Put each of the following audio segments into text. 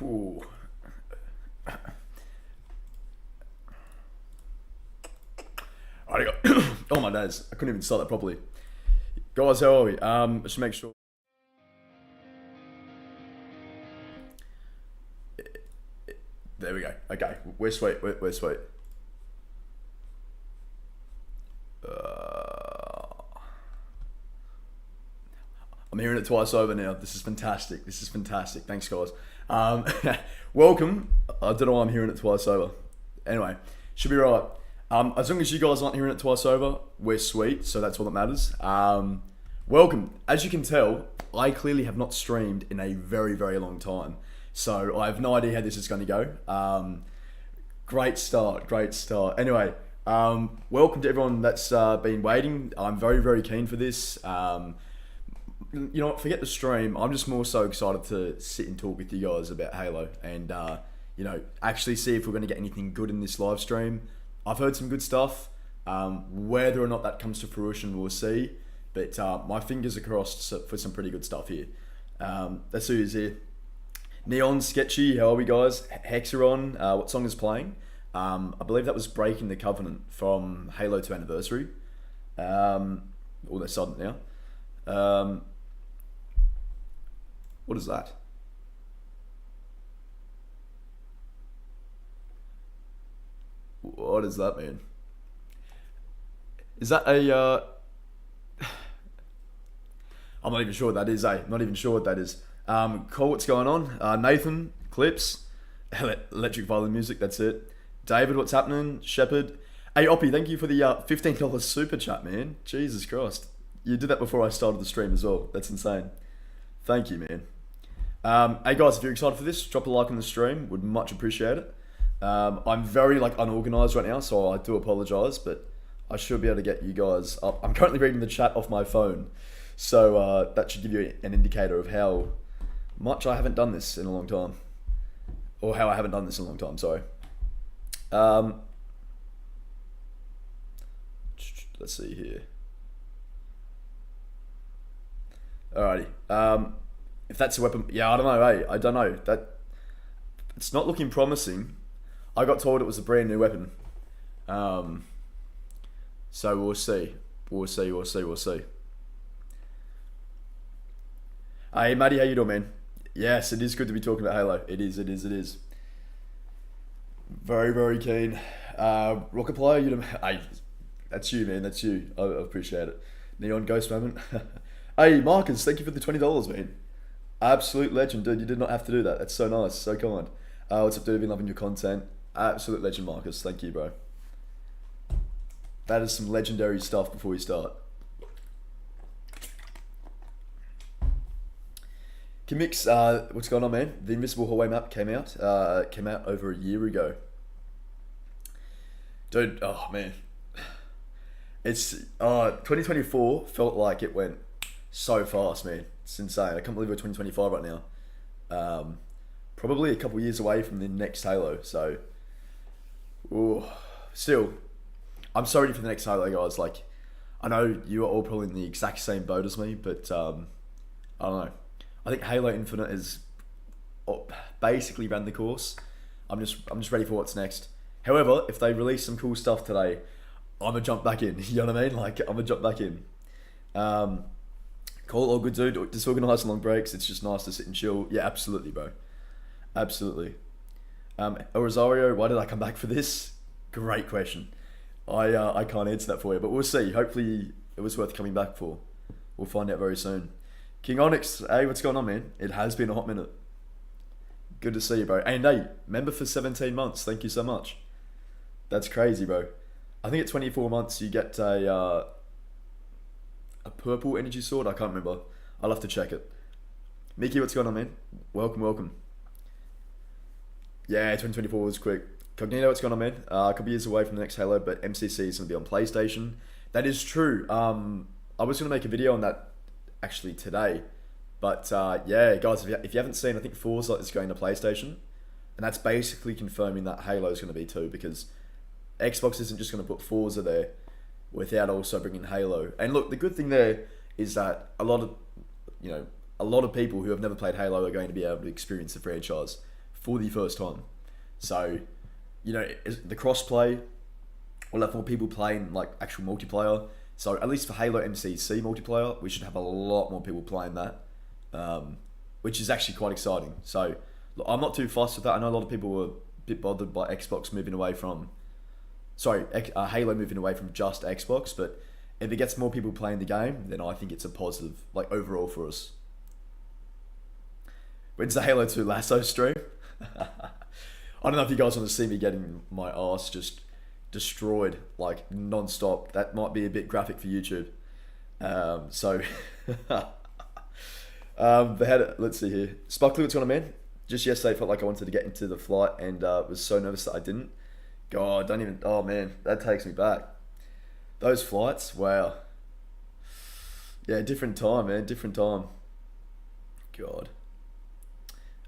Ooh. Alright, oh my days, I couldn't even start that properly. Guys, how are we? I should make sure. There we go. Okay, we're sweet. We're sweet. I'm hearing it twice over now. This is fantastic. This is fantastic. Thanks, guys. Welcome. I don't know why I'm hearing it twice over. Anyway, should be right. As long as you guys aren't hearing it twice over, we're sweet. So that's all that matters. Welcome. As you can tell, I clearly have not streamed in a very, very long time. So I have no idea how this is going to go. Great start. Great start. Anyway, welcome to everyone that's been waiting. I'm very, very keen for this. You know what, forget the stream. I'm just more so excited to sit and talk with you guys about Halo and, you know, actually see if we're going to get anything good in this live stream. I've heard some good stuff. Whether or not that comes to fruition, we'll see. But my fingers are crossed for some pretty good stuff here. Let's see who's here. Neon, Sketchy, how are we guys? Hexeron, what song is playing? I believe that was Breaking the Covenant from Halo 2 Anniversary. All they're sudden now. What is that? What does that mean? Is that a... I'm not even sure what that is, eh? Not even sure what that is. Cole, what's going on? Nathan, Clips, Electric Violin Music, that's it. David, what's happening? Shepherd. Hey, Oppie, thank you for the $15 super chat, man. Jesus Christ. You did that before I started the stream as well. That's insane. Thank you, man. Hey guys, if you're excited for this, drop a like on the stream. Would much appreciate it. I'm very unorganized right now, so I do apologize, but I should be able to get you guys up. I'm currently reading the chat off my phone, so that should give you an indicator of how much I haven't done this in a long time, or how I haven't done this in a long time. Sorry. Let's see here. Alrighty. If that's a weapon, yeah, I don't know. Hey, I don't know. That it's not looking promising. I got told it was a brand new weapon. So we'll see. We'll see. Hey, Maddie, how you doing, man? Yes, it is good to be talking about Halo. It is. Very, very keen. Rocket Player, you know, hey, that's you, man. That's you. I appreciate it. Neon Ghost moment. Hey, Marcus, thank you for the $20, man. Absolute legend, dude. You did not have to do that. That's so nice, so kind. What's up, dude? I've been loving your content. Absolute legend, Marcus. Thank you, bro. That is some legendary stuff before we start. Kimix, what's going on, man? The Invisible Hallway map came out over a year ago. Dude, oh man. It's 2024 felt like it went so fast, man. It's insane. I can't believe we're 2025 right now. Probably a couple years away from the next Halo. So, ooh, still, I'm so ready for the next Halo, guys. Like, I know you are all probably in the exact same boat as me, but I don't know. I think Halo Infinite is basically ran the course. I'm just ready for what's next. However, if they release some cool stuff today, I'm gonna jump back in. You know what I mean? Like, I'm gonna jump back in. Cool, all good, dude. Disorganized long breaks. It's just nice to sit and chill. Yeah, absolutely, bro. Absolutely. Rosario, why did I come back for this? Great question. I can't answer that for you, but we'll see. Hopefully, it was worth coming back for. We'll find out very soon. King Onyx, hey, what's going on, man? It has been a hot minute. Good to see you, bro. And hey, member for 17 months. Thank you so much. That's crazy, bro. I think at 24 months you get a purple energy sword. I can't remember. I'll have to check it. Mickey, what's going on, man? Welcome. Yeah, 2024 was quick. Cognito, what's going on, man? A couple years away from the next Halo, but MCC is going to be on PlayStation. That is true. I was going to make a video on that actually today. But yeah, guys, if you haven't seen, I think Forza is going to PlayStation. And that's basically confirming that Halo is going to be too, because Xbox isn't just going to put Forza there without also bringing Halo. And look, the good thing there is that a lot of people who have never played Halo are going to be able to experience the franchise for the first time. So, the crossplay will have more people playing like actual multiplayer. So at least for Halo MCC multiplayer, we should have a lot more people playing that, which is actually quite exciting. So look, I'm not too fussed with that. I know a lot of people were a bit bothered by Xbox moving away from, Halo moving away from just Xbox, but if it gets more people playing the game, then I think it's a positive, like overall for us. When's the Halo 2 Lasso stream? I don't know if you guys want to see me getting my ass just destroyed like non-stop. That might be a bit graphic for YouTube. They had, let's see here. Sparkly, what's going on, man? Just yesterday, felt like I wanted to get into the flight and was so nervous that I didn't. God, oh man, that takes me back. Those flights, wow. Yeah, different time, man, different time. God.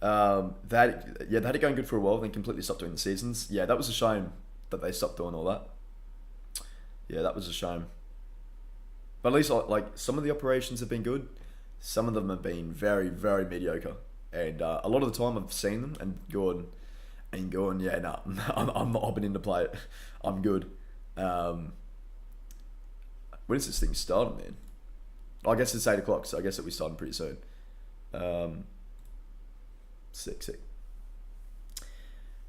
They had it going good for a while, then completely stopped doing the seasons. Yeah, that was a shame that they stopped doing all that. Yeah, that was a shame. But at least like some of the operations have been good. Some of them have been very, very mediocre. And a lot of the time I've seen them and gone, yeah, no, I'm not hopping in to play it. I'm good. When is this thing starting, man? I guess it's 8 o'clock, so I guess it'll be starting pretty soon. Sick.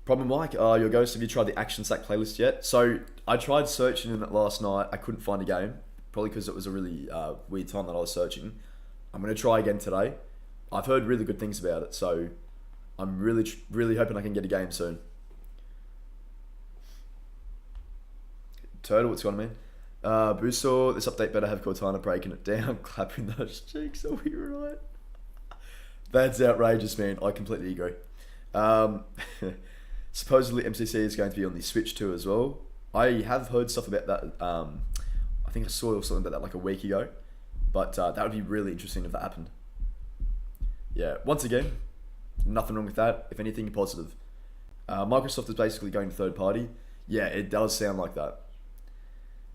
Problem, Mike, your ghost, have you tried the Action Sack playlist yet? So I tried searching in it last night. I couldn't find a game, probably because it was a really weird time that I was searching. I'm going to try again today. I've heard really good things about it, so I'm really hoping I can get a game soon. Turtle, what's going on, man? Booster, this update better have Cortana breaking it down, clapping those cheeks, are we right? That's outrageous, man. I completely agree. Supposedly MCC is going to be on the Switch too as well. I have heard stuff about that. I think I saw something about that like a week ago. But that would be really interesting if that happened. Yeah, once again, nothing wrong with that. If anything, positive. Microsoft is basically going third party. Yeah, it does sound like that.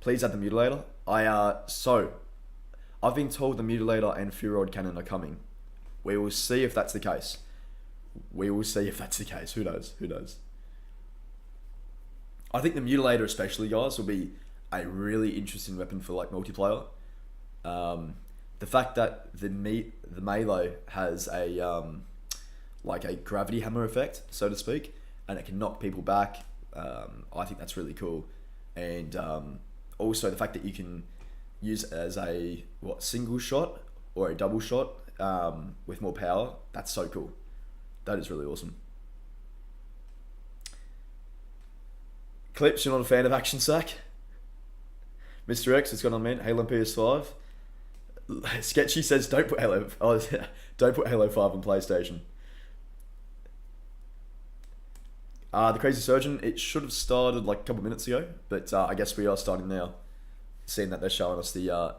Please add the Mutilator. I've been told the Mutilator and Furod Cannon are coming. We will see if that's the case. Who knows? I think the Mutilator especially, guys, will be a really interesting weapon for like multiplayer. The fact that the melee has a like a gravity hammer effect, so to speak, and it can knock people back. I think that's really cool, and also the fact that you can use it as a single shot or a double shot with more power. That's so cool. That is really awesome. Clips, you're not a fan of Action Sack? Mr. X, what's going on, man? Halo PS5. Sketchy says don't put Halo 5 on PlayStation. The Crazy Surgeon, it should have started like a couple minutes ago, but I guess we are starting now. Seeing that they're showing us the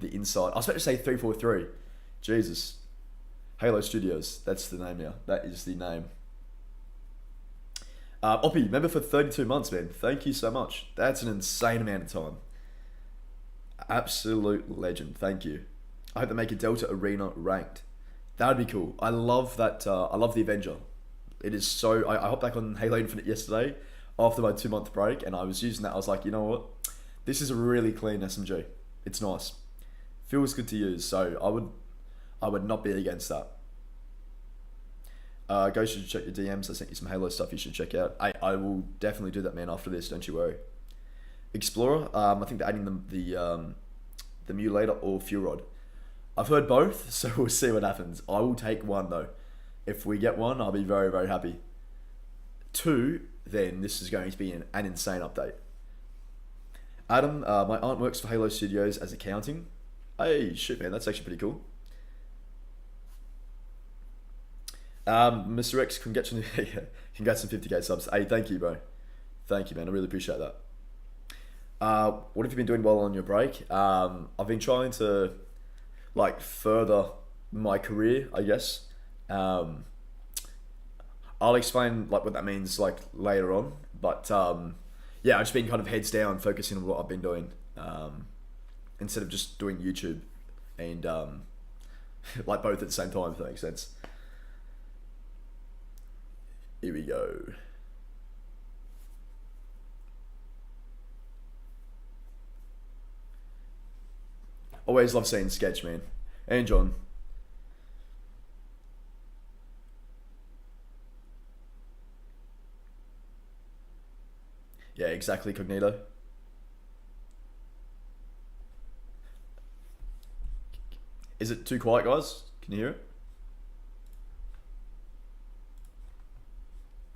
inside. I was about to say 343. Jesus. Halo Studios, that's the name now. That is the name. Oppie, member for 32 months, man. Thank you so much. That's an insane amount of time. Absolute legend. Thank you. I hope they make a Delta Arena ranked. That would be cool. I love that. I love the Avenger. It is so. I hopped back on Halo Infinite yesterday after my 2-month break, and I was using that. I was like, you know what? This is a really clean SMG. It's nice. Feels good to use. So I would not be against that. Go should check your DMs. I sent you some Halo stuff you should check out. I will definitely do that, man, after this. Don't you worry. Explorer. I think they're adding the Mutilator or Furod. I've heard both, so we'll see what happens. I will take one though. If we get one, I'll be very, very happy. 2, then this is going to be an insane update. Adam, my aunt works for Halo Studios as accounting. Hey, shit, man, that's actually pretty cool. Mr. X, congrats on 50k subs. Hey, thank you, bro. Thank you, man. I really appreciate that. What have you been doing while on your break? I've been trying to like further my career, I guess. I'll explain like what that means like later on. But yeah, I've just been kind of heads down, focusing on what I've been doing instead of just doing YouTube and like both at the same time, if that makes sense. Here we go. Always love seeing Sketch, man. And John. Yeah, exactly, Cognito. Is it too quiet, guys? Can you hear it?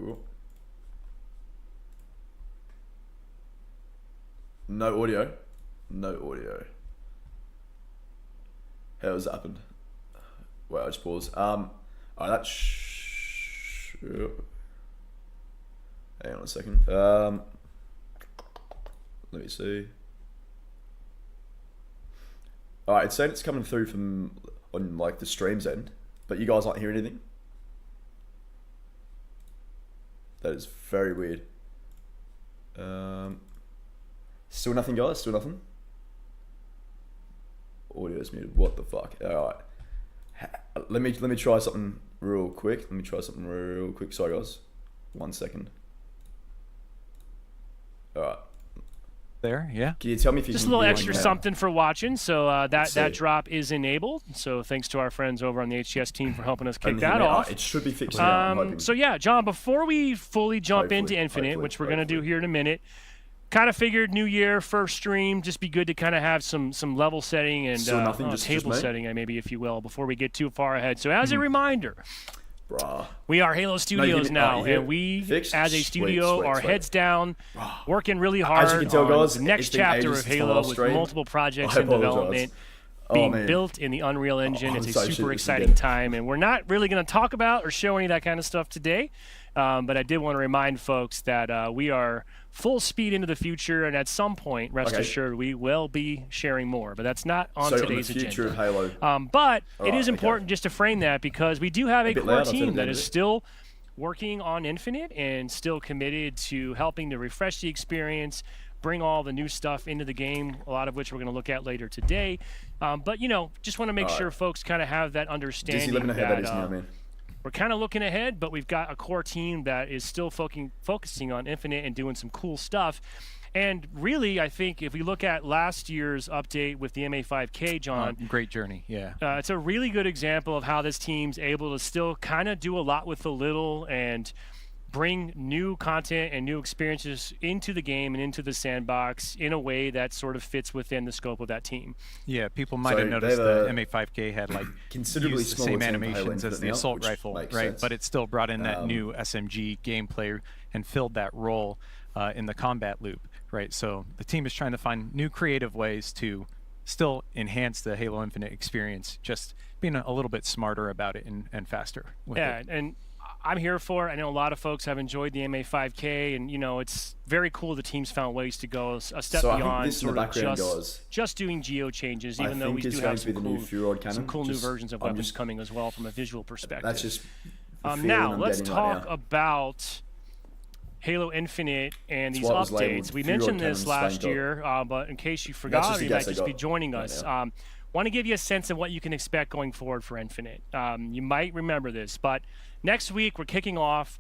Ooh. No audio. No audio. How's that happened? Wait, I just paused. Alright, that's... Hang on a second. Let me see. Alright, it's saying it's coming through from on like the stream's end, but you guys aren't hearing anything. That is very weird. Still nothing, guys. Still nothing. Audio's muted. What the fuck? Alright. Let me try something real quick. Sorry, guys. 1 second. Alright. There, yeah. Can you tell me if you just can a little hear extra something for watching? So that drop is enabled. So thanks to our friends over on the HTS team for helping us kick that off. It should be fixed now. So yeah, John, before we fully jump into Infinite, which we're gonna do here in a minute, kind of figured New Year first stream, just be good to kind of have some level setting and table setting, maybe if you will, before we get too far ahead. So as a reminder. We are Halo Studios now, and we, as a studio, are heads down, working really hard as you can tell, guys, the next chapter of Halo with multiple projects in development being built in the Unreal Engine. It's a super exciting time, and we're not really going to talk about or show any of that kind of stuff today, but I did want to remind folks that we are full speed into the future, and at some point, rest assured, we will be sharing more. But that's not on today's agenda. Of Halo. But it is important just to frame that because we do have a core team that is still working on Infinite and still committed to helping to refresh the experience, bring all the new stuff into the game, a lot of which we're going to look at later today. But, you know, just want to make sure folks kind of have that understanding that we're kind of looking ahead, but we've got a core team that is still focusing on Infinite and doing some cool stuff. And really, I think if we look at last year's update with the MA5K, John. Great journey, yeah. It's a really good example of how this team's able to still kind of do a lot with the little and bring new content and new experiences into the game and into the sandbox in a way that sort of fits within the scope of that team. Yeah, people might have noticed the MA5K had like considerably used the same animations as the assault rifle, right? Sense. But it still brought in that new SMG gameplay and filled that role in the combat loop, right? So the team is trying to find new creative ways to still enhance the Halo Infinite experience, just being a little bit smarter about it and faster with it. And I'm here for it. I know a lot of folks have enjoyed the MA5K, and you know it's very cool the team's found ways to go a step beyond sort of just doing geo changes, even though we do have some cool new versions of weapons coming as well from a visual perspective. That's just now let's talk about Halo Infinite and these updates. We mentioned this last year, but in case you forgot, or you might just be joining us. Want to give you a sense of what you can expect going forward for Infinite. You might remember this, but next week we're kicking off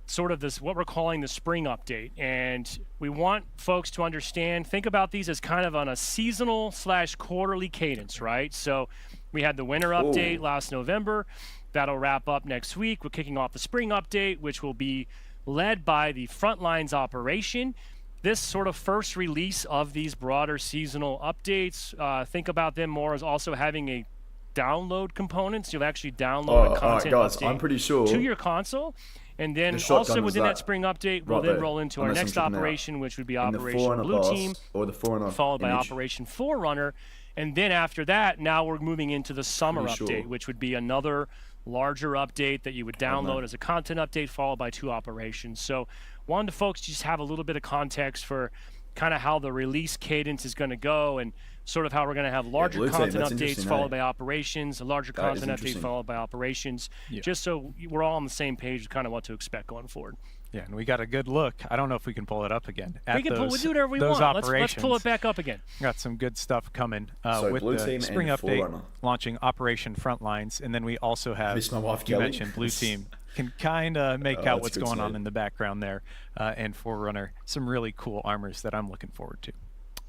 sort of this, what we're calling the spring update. And we want folks to understand, think about these as kind of on a seasonal / quarterly cadence, right? So we had the winter update last November. That'll wrap up next week. We're kicking off the spring update, which will be led by the Frontlines operation. This sort of first release of these broader seasonal updates, think about them more as also having a download components. You'll actually download a content update I'm pretty sure to your console. And then also within that spring update, we'll then roll into our next operation, which would be Operation Blue Team, followed by Operation Forerunner. And then after that, now we're moving into the summer update, which would be another larger update that you would download as a content update, followed by 2 operations. So wanted folks to just have a little bit of context for kind of how the release cadence is going to go and sort of how we're going to have larger content updates followed by operations, a larger content update followed by operations, just so we're all on the same page with kind of what to expect going forward. Yeah, and we got a good look. I don't know if we can pull it up again. We can we'll do whatever we want. Let's pull it back up again. Got some good stuff coming with the spring update launching Operation Frontlines, and then we also have, you mentioned Blue Team. can kind of make out what's going on in the background there. And Forerunner, some really cool armors that I'm looking forward to.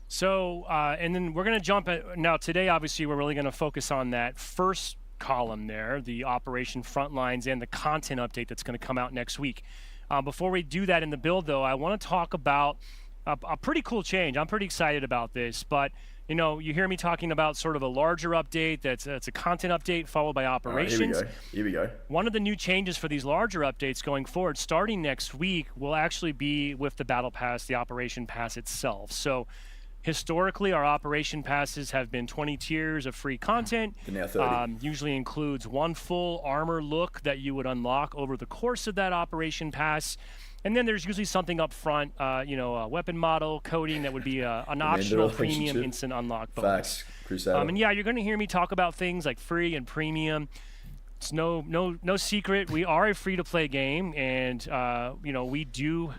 So, and then we're going to jump now today, obviously, we're really going to focus on that first column there, the Operation Frontlines and the content update that's going to come out next week. Before we do that in the build, though, I want to talk about a pretty cool change. I'm pretty excited about this, but you know, you hear me talking about sort of a larger update that's a content update followed by operations. Here we go. One of the new changes for these larger updates going forward, starting next week, will actually be with the Battle Pass, the Operation Pass itself. So historically, our Operation Passes have been 20 tiers of free content. Now 30. Usually includes one full armor look that you would unlock over the course of that Operation Pass. And then there's usually something up front, a weapon model, coding that would be an optional premium instant unlock bonus. Facts, Crusader. And yeah, you're going to hear me talk about things like free and premium. It's no secret. We are a free-to-play game, and we do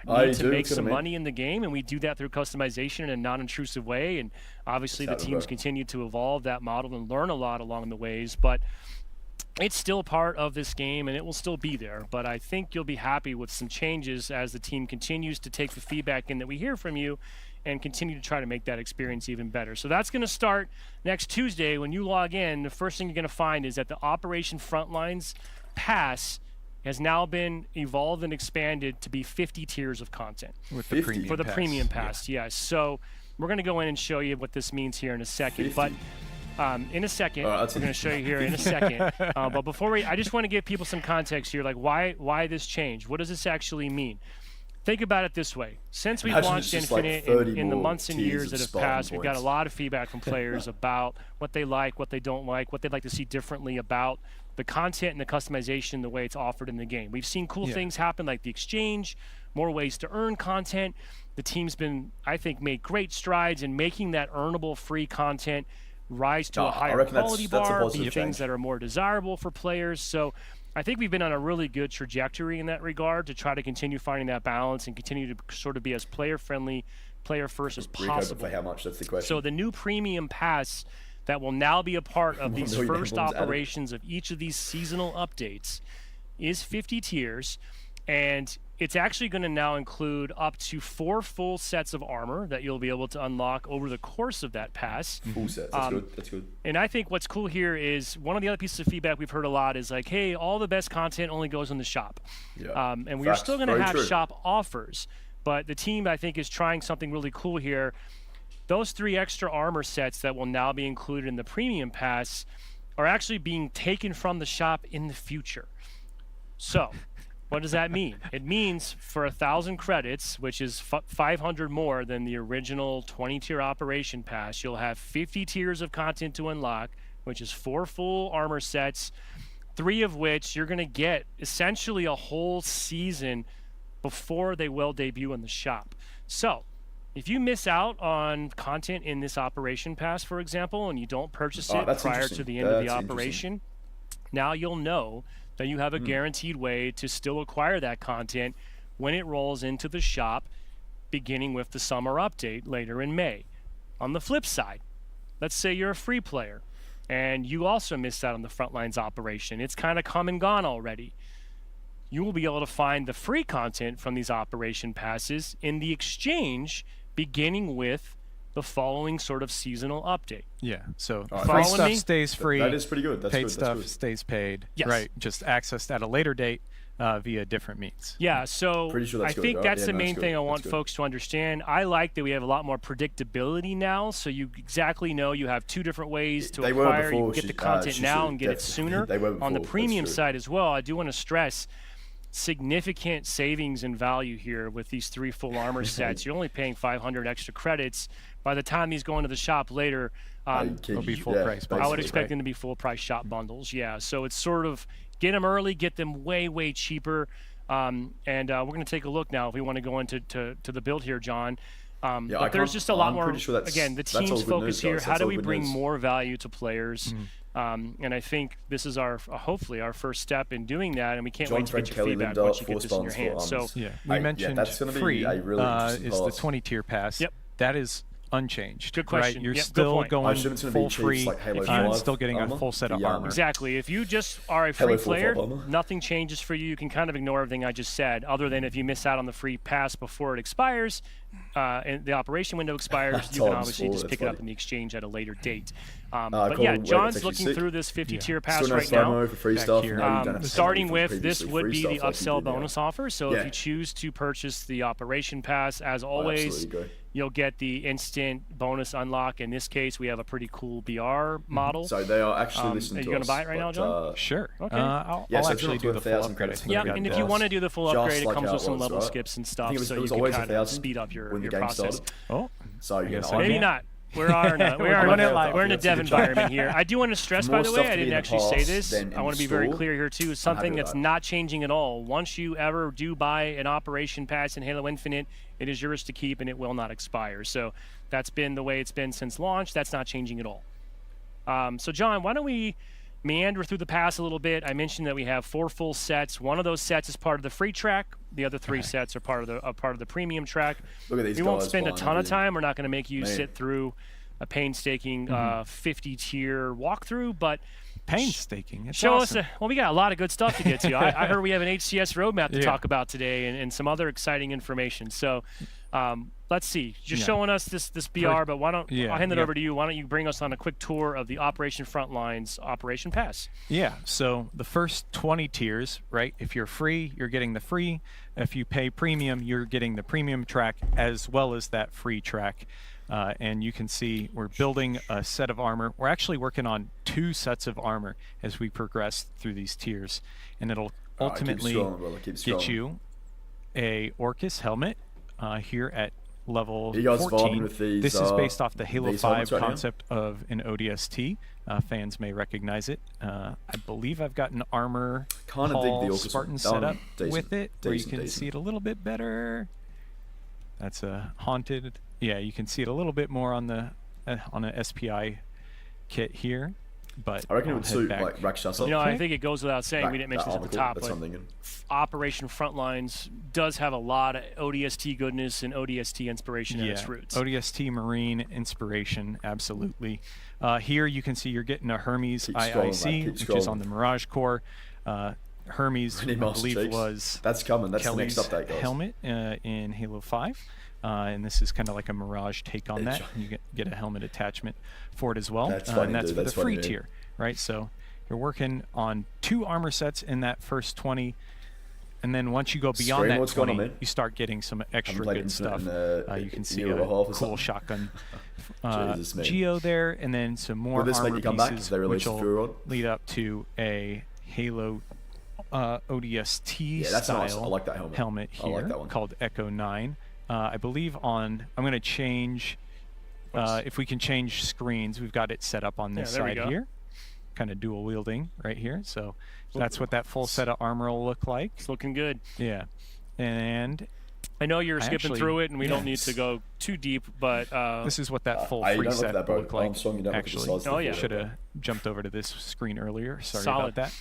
need to make some money in the game, and we do that through customization in a non-intrusive way. And obviously, the teams continue to evolve that model and learn a lot along the ways, but it's still part of this game, and it will still be there. But I think you'll be happy with some changes as the team continues to take the feedback in that we hear from you and continue to try to make that experience even better. So that's going to start next Tuesday. When you log in, the first thing you're going to find is that the Operation Frontlines Pass has now been evolved and expanded to be 50 tiers of content. With the Premium Pass, yes. So we're going to go in and show you what this means here in a second. 50. But in a second, we're going to show you here in a second. But before I just want to give people some context here, like why this change? What does this actually mean? Think about it this way. Since we've launched Infinite in the months and years that have passed, we've got a lot of feedback from players about what they like, what they don't like, what they'd like to see differently about the content and the customization, the way it's offered in the game. We've seen cool things happen like the exchange, more ways to earn content. The team's been, I think, made great strides in making that earnable free content rise to a higher quality bar, be things that are more desirable for players. So I think we've been on a really good trajectory in that regard to try to continue finding that balance and continue to sort of be as player-friendly, player-first as possible. For how much? That's the question. So the new Premium Pass that will now be a part of these first operations of each of these seasonal updates is 50 tiers, and it's actually going to now include up to 4 full sets of armor that you'll be able to unlock over the course of that pass. Full sets, that's good. And I think what's cool here is one of the other pieces of feedback we've heard a lot is like, hey, all the best content only goes in the shop. Yeah. And we're still going to have shop offers, but the team, I think, is trying something really cool here. Those 3 extra armor sets that will now be included in the Premium Pass are actually being taken from the shop in the future. So what does that mean? It means for 1,000 credits, which is 500 more than the original 20-tier Operation Pass, you'll have 50 tiers of content to unlock, which is 4 full armor sets, 3 of which you're going to get essentially a whole season before they will debut in the shop. So if you miss out on content in this Operation Pass, for example, and you don't purchase it prior to the end of the operation, now you'll know that you have a guaranteed way to still acquire that content when it rolls into the shop, beginning with the summer update later in May. On the flip side, let's say you're a free player and you also missed out on the Frontlines operation. It's kind of come and gone already. You will be able to find the free content from these Operation Passes in the exchange, beginning with the following sort of seasonal update. Yeah, so free stuff stays free. That is pretty good. Paid stuff stays paid. Yes. Right, just accessed at a later date via different means. Yeah, so I think that's the main thing I want folks to understand. I like that we have a lot more predictability now, so you exactly know you have 2 different ways to acquire. You can get the content now and get it sooner. On the premium side as well, I do want to stress significant savings in value here with these 3 full armor sets. You're only paying 500 extra credits. By the time these go into the shop later, they'll be full price. I would expect them to be full price shop bundles. Yeah, so it's sort of get them early, get them way cheaper. And we're going to take a look now if we want to go into the build here, John. But there's just a lot more. Again, the team's focus here. How do we bring more value to players? And I think this is hopefully our first step in doing that, and we can't wait to get your feedback once you get this in your hands. So we mentioned free is the 20-tier pass. Yep. That is unchanged. Good question. Right? You're yep, still going full free, like Halo and still getting a full set of armor. Exactly. If you just are a free player, nothing changes for you. You can kind of ignore everything I just said, other than if you miss out on the free pass before it expires, and the operation window expires, you can obviously just pick it up in the exchange at a later date. But yeah, John's looking through this 50-tier pass right now. For free stuff. Starting with, this would be the upsell bonus offer. So if you choose to purchase the operation pass, as always, you'll get the instant bonus unlock. In this case, we have a pretty cool BR model. So they are actually listening to us. Are you going to buy it right now, John? Sure. Okay. I'll actually do the full upgrade. Yeah, and if you want to do the full upgrade, it comes with some level skips and stuff, so you can kind of speed up your process. Oh, so maybe not. We're in a dev environment here. I do want to stress, by the way, I didn't actually say this. I want to be very clear here, too. Something that's not changing at all. Once you ever do buy an operation pass in Halo Infinite, it is yours to keep, and it will not expire. So that's been the way it's been since launch. That's not changing at all. So, John, why don't we meander through the pass a little bit? I mentioned that we have 4 full sets. One of those sets is part of the free track. The other 3 sets are part of the premium track. Look at these we won't spend a ton of time. We're not going to make you sit through a painstaking 50-tier walkthrough, but painstaking. It's show awesome. us. Well, we got a lot of good stuff to get to. I heard we have an HCS roadmap to talk about today, and some other exciting information. So let's see. You're showing us this BR, but why don't I'll hand it over to you. Why don't you bring us on a quick tour of the Operation Frontlines Operation Pass? Yeah. So the first 20 tiers, right? If you're free, you're getting the free. If you pay premium, you're getting the premium track as well as that free track. And you can see we're building a set of armor. We're actually working on 2 sets of armor as we progress through these tiers, and it'll ultimately get you a Orcus helmet here at level 14. With these, this is based off the Halo 5 concept of an ODST. Fans may recognize it. I believe I've got an armor Spartan setup with it, where you can see it a little bit better. That's a haunted. Yeah, you can see it a little bit more on the on an SPI kit here, but I reckon it would suit like Rakshasa. I think it goes without saying. We didn't mention this at the top, but Operation Frontlines does have a lot of ODST goodness and ODST inspiration at its roots. ODST Marine inspiration, absolutely. Here you can see you're getting a Hermes IIC, which is on the Mirage core. Hermes, I believe, was that's coming. That's Kelly's the next update, guys. Helmet in Halo 5. And this is kind of like a Mirage take on that. You get a helmet attachment for it as well. And that's for the free tier, right? So you're working on 2 armor sets in that first 20. And then once you go beyond that 20, you start getting some extra good stuff. You can see a cool shotgun Geo there, and then some more armor pieces, which will lead up to a Halo ODST style I like that helmet here called Echo 9. I believe I'm going to change, if we can change screens, we've got it set up on this side here. Kind of dual wielding right here. So that's what that full set of armor will look like. It's looking good. Yeah. And I know you're skipping through it, and we don't need to go too deep, but this is what that full free set will look like. Actually, should have jumped over to this screen earlier. Sorry about that.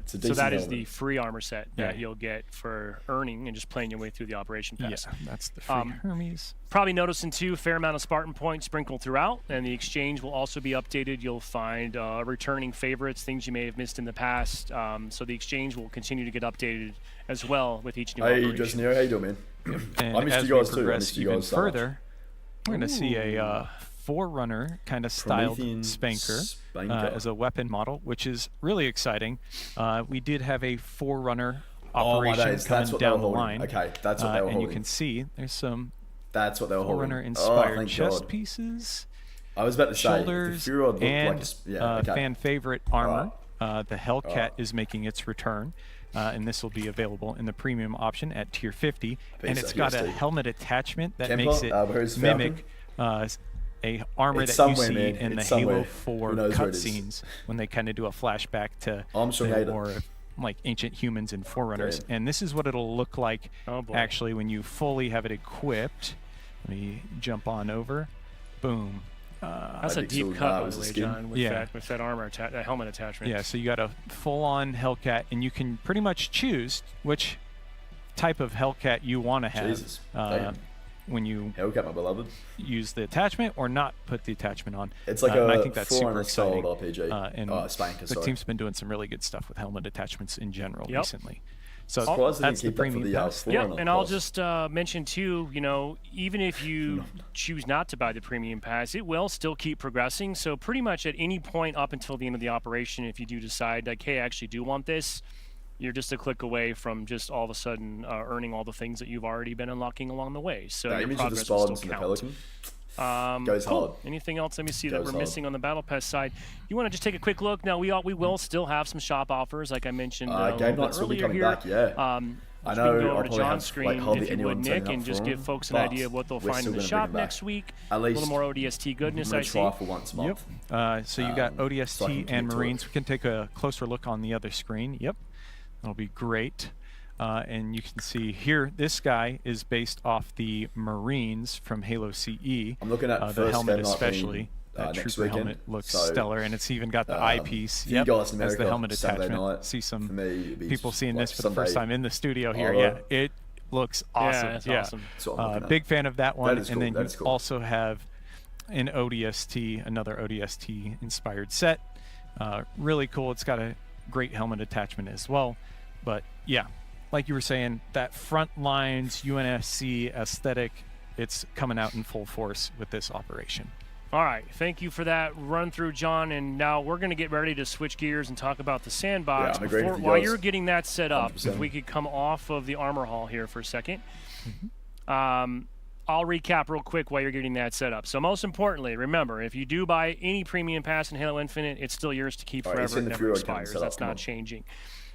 So that is the free armor set that you'll get for earning and just playing your way through the Operation Pass. Yeah, that's the free Hermes. Probably noticing, too, a fair amount of Spartan points sprinkled throughout, and the exchange will also be updated. You'll find returning favorites, things you may have missed in the past. So the exchange will continue to get updated as well with each new operation. Hey, Justin, how you doing, man? And I missed as you guys we progress even further, so we're going to see a Forerunner kind of styled Spanker as a weapon model, which is really exciting. We did have a Forerunner operation coming down the line. Okay, that's what they were and holding. you can see there's some Forerunner inspired chest pieces. I was about to say, shoulders, and fan favorite armor. The Hellcat is making its return. And this will be available in the premium option at tier 50. And it's got a helmet attachment that makes it mimic a armor that you see in the Halo 4 cutscenes when they kind of do a flashback to more like ancient humans and Forerunners. And this is what it'll look like actually when you fully have it equipped. Let me jump on over. Boom. That's a deep cut, by the way, John, with that armor, that helmet attachment. Yeah, so you got a full-on Hellcat, and you can pretty much choose which type of Hellcat you want to have. when you Hellcat, my beloved, use the attachment or not put the attachment on. It's like and I think that's super exciting. RPG. And Spanker, the team's been doing some really good stuff with helmet attachments in general recently. So that's the premium pass. Yep, and I'll just mention too, even if you choose not to buy the premium pass, it will still keep progressing. So pretty much at any point up until the end of the operation, if you do decide like, hey, I actually do want this, you're just a click away from just all of a sudden earning all the things that you've already been unlocking along the way. So that your image of the progress Spartans will and the still Pelican goes hard. Anything else? Let me see that we're hard. missing on the Battle Pass side. You want to just take a quick look? Now we will still have some shop offers, like I mentioned Game nights will be coming back. Yeah. I know. Go over to John's screen if you would, Nick, and just give folks an idea of what they'll find in the shop next week. At least a little more ODST goodness, I see. Try for once a month. Yep. So you got ODST and Marines. We can take a closer look on the other screen. Yep. That'll be great. And you can see here, this guy is based off the Marines from Halo CE. I'm looking at the helmet especially. That trooper helmet looks stellar, and it's even got the eyepiece. Yep, as the helmet attachment. See some people seeing this for the first time in the studio here. Yeah, it looks awesome. Yeah, awesome. Big fan of that one. And then you also have an ODST, another ODST inspired set. Really cool. It's got a great helmet attachment as well. But yeah, like you were saying, that front lines UNSC aesthetic, it's coming out in full force with this operation. All right, thank you for that run through, John. And now we're going to get ready to switch gears and talk about the Sandbox. While you're getting that set up, 100%. If we could come off of the armor hall here for a second. I'll recap real quick while you're getting that set up. So most importantly, remember, if you do buy any premium pass in Halo Infinite, it's still yours to keep forever. It never expires. That's not changing.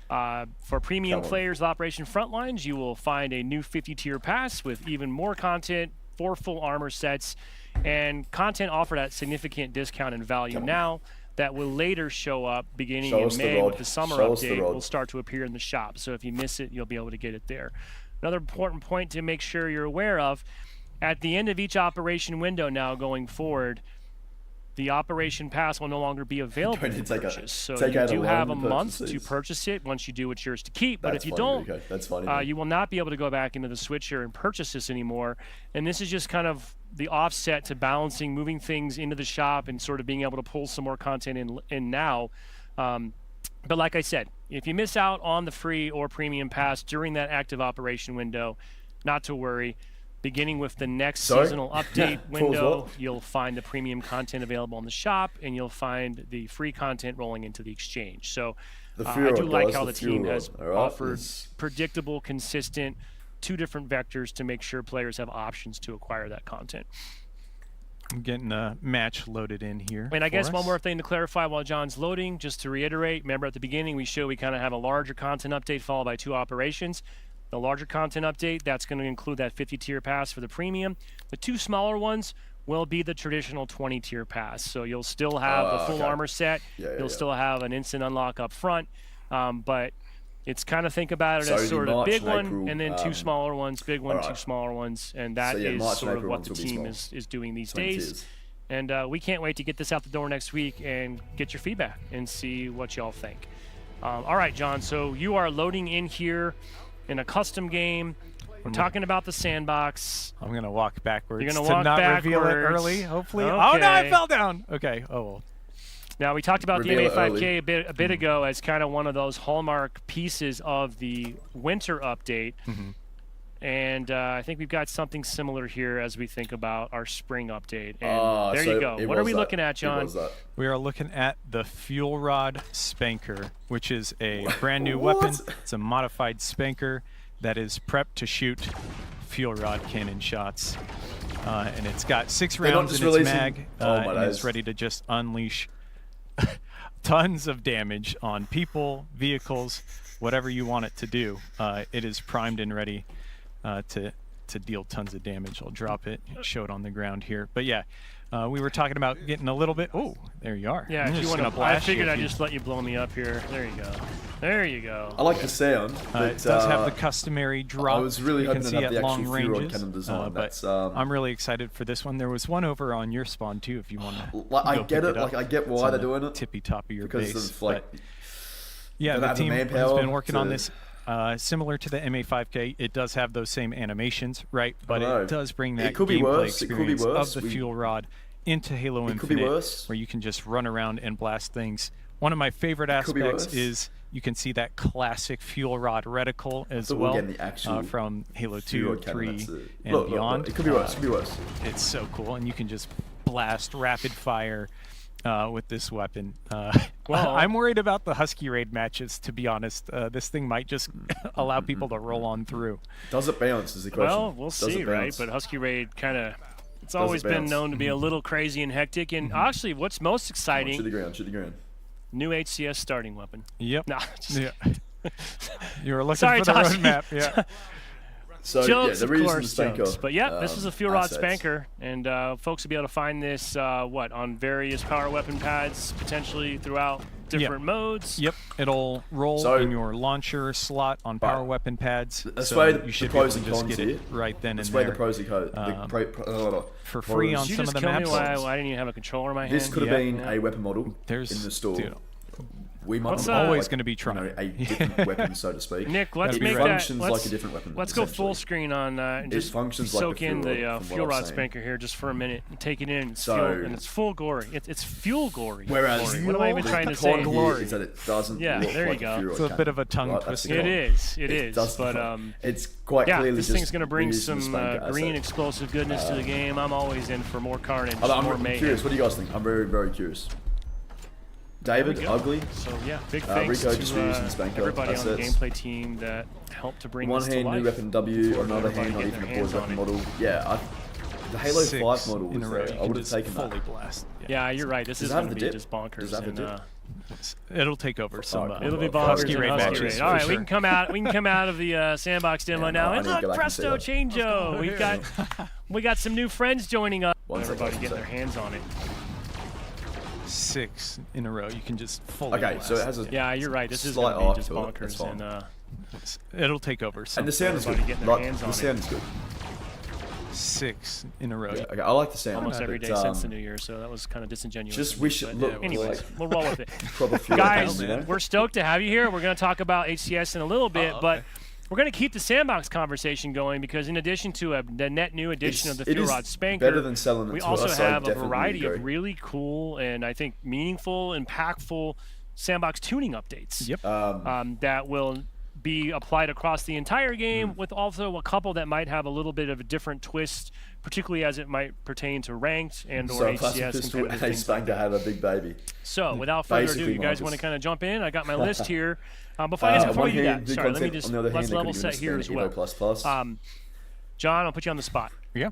For premium players of Operation Frontlines, you will find a new 50-tier pass with even more content, 4 full armor sets, and content offered at significant discount and value now that will later show up beginning in May with the summer update. Will start to appear in the shop. So if you miss it, you'll be able to get it there. Another important point to make sure you're aware of, at the end of each operation window now going forward, the Operation Pass will no longer be available to purchase. So you do have a month to purchase it. Once you do, it's yours to keep. But if you don't, you will not be able to go back into the Switcher and purchase this anymore. And this is just kind of the offset to balancing, moving things into the shop and sort of being able to pull some more content in now. But like I said, if you miss out on the free or premium pass during that active operation window, not to worry. Beginning with the next seasonal update window, you'll find the premium content available in the shop, and you'll find the free content rolling into the exchange. So I do like how the team has offered predictable, consistent, 2 different vectors to make sure players have options to acquire that content. I'm getting a match loaded in here. And I guess one more thing to clarify while John's loading, just to reiterate, remember at the beginning we kind of have a larger content update followed by 2 operations. The larger content update, that's going to include that 50-tier pass for the premium. The 2 smaller ones will be the traditional 20-tier pass. So you'll still have the full armor set. You'll still have an instant unlock up front. But it's kind of think about it as sort of big one and then 2 smaller ones, big one, 2 smaller ones. And that is sort of what the team is doing these days. And we can't wait to get this out the door next week and get your feedback and see what y'all think. All right, John, so you are loading in here in a custom game. We're talking about the Sandbox. I'm going to walk backwards. You're going to walk backwards. Reveal it early, hopefully. Okay. Oh, no, I fell down. Okay. Oh, well. Now, we talked about the MA5K a bit ago as kind of one of those hallmark pieces of the winter update. And I think we've got something similar here as we think about our spring update. And there you go. What are we looking at, John? We are looking at the Fuel Rod Spanker, which is a brand new weapon. It's a modified Spanker that is prepped to shoot fuel rod cannon shots. And it's got 6 rounds in its mag, and it's ready to just unleash tons of damage on people, vehicles, whatever you want it to do. It is primed and ready to deal tons of damage. I'll drop it, show it on the ground here. But yeah, we were talking about getting a little bit. Oh, there you are. Yeah, if you want to, I figured I'd just let you blow me up here. There you go. There you go. I like the sound. It does have the customary drop. I was really hoping to have the long actual ranges. cannon design. But I'm really excited for this one. There was one over on your spawn too, if you want to. I get it. Like I get why they're doing it. Tippy top of your because base. Of, like, yeah, the team has been working on this Similar to the MA5K, it does have those same animations, right? But it does bring that gameplay experience of the fuel rod into Halo Infinite, where you can just run around and blast things. One of my favorite aspects is you can see that classic fuel rod reticle as well from Halo 2, 3, and beyond. It could be worse. It could be worse. It's so cool, and you can just blast rapid fire with this weapon. Well, I'm worried about the Husky Raid matches, to be honest. This thing might just allow people to roll on through. Does it bounce is the question. Well, we'll see, right? But Husky Raid kind of, it's always been known to be a little crazy and hectic. And actually, what's most exciting... Shoot the ground. New HCS starting weapon. Yep. Nah, you were looking for the roadmap. Yeah. So jokes, the reason of course, Spanker, jokes. But yeah, this is a fuel rod Spanker, and folks will be able to find this on various power weapon pads, potentially throughout different modes. Yep, it'll roll in your launcher slot on power weapon pads. That's so you should be able to just get it right then and there. The pros and cons. For free on some of the maps. Why I didn't even have a controller in my hand. This could have been a weapon model in the store. Dude, we might always going to be trying a different weapon, so to speak. Nick, let's make that. Like a different weapon. Let's go full screen on and just soak in the fuel rod Spanker here just for a minute and take it in. And it's full glory. It's fuel glory. Whereas what am I even trying to say? Glory is that it doesn't. Yeah, look there like you go. It's a bit of a tongue twister. It is. But it's quite clearly this thing's going to bring some green explosive goodness to the game. I'm always in for more carnage, more mayhem. Curious. What do you guys think? I'm very, very curious. David, Ugly. So yeah, big thanks Rico, to everybody on the gameplay team that helped to bring this to life. One hand, new weapon W, on another hand, not even a board weapon model. Yeah, the Halo 5 model was there. I would have taken that. Blast. Yeah, you're right. This is going to be just bonkers. It'll take over some. It'll be bonkers. Husky Raid matches. All right, we can come out. We can come out of the Sandbox demo now. And look, presto, changeo. We got some new friends joining us. Everybody getting their hands on it. 6 in a row. You can just fully blast. So it has a you're right. This is going to be just bonkers, and it'll take over. And the sound is good. The sound is good. 6 in a row. Yeah, okay, I like the sound. Almost every day since the new year, so that was kind of disingenuous. Just wish it looked anyways, like we'll roll with it. Guys, we're stoked to have you here. We're going to talk about HCS in a little bit, but we're going to keep the Sandbox conversation going because in addition to the net new edition of the fuel rod Spanker, better than selling it we to also us, have a variety of really cool and I think meaningful, impactful Sandbox tuning updates that will be applied across the entire game with also a couple that might have a little bit of a different twist, particularly as it might pertain to ranked and or HCS. Pistol and a Spanker had a big baby. So without further ado, you guys want to kind of jump in? I got my list here. Before you do that, sorry, let me just let's level set here as well. John, I'll put you on the spot. Yeah.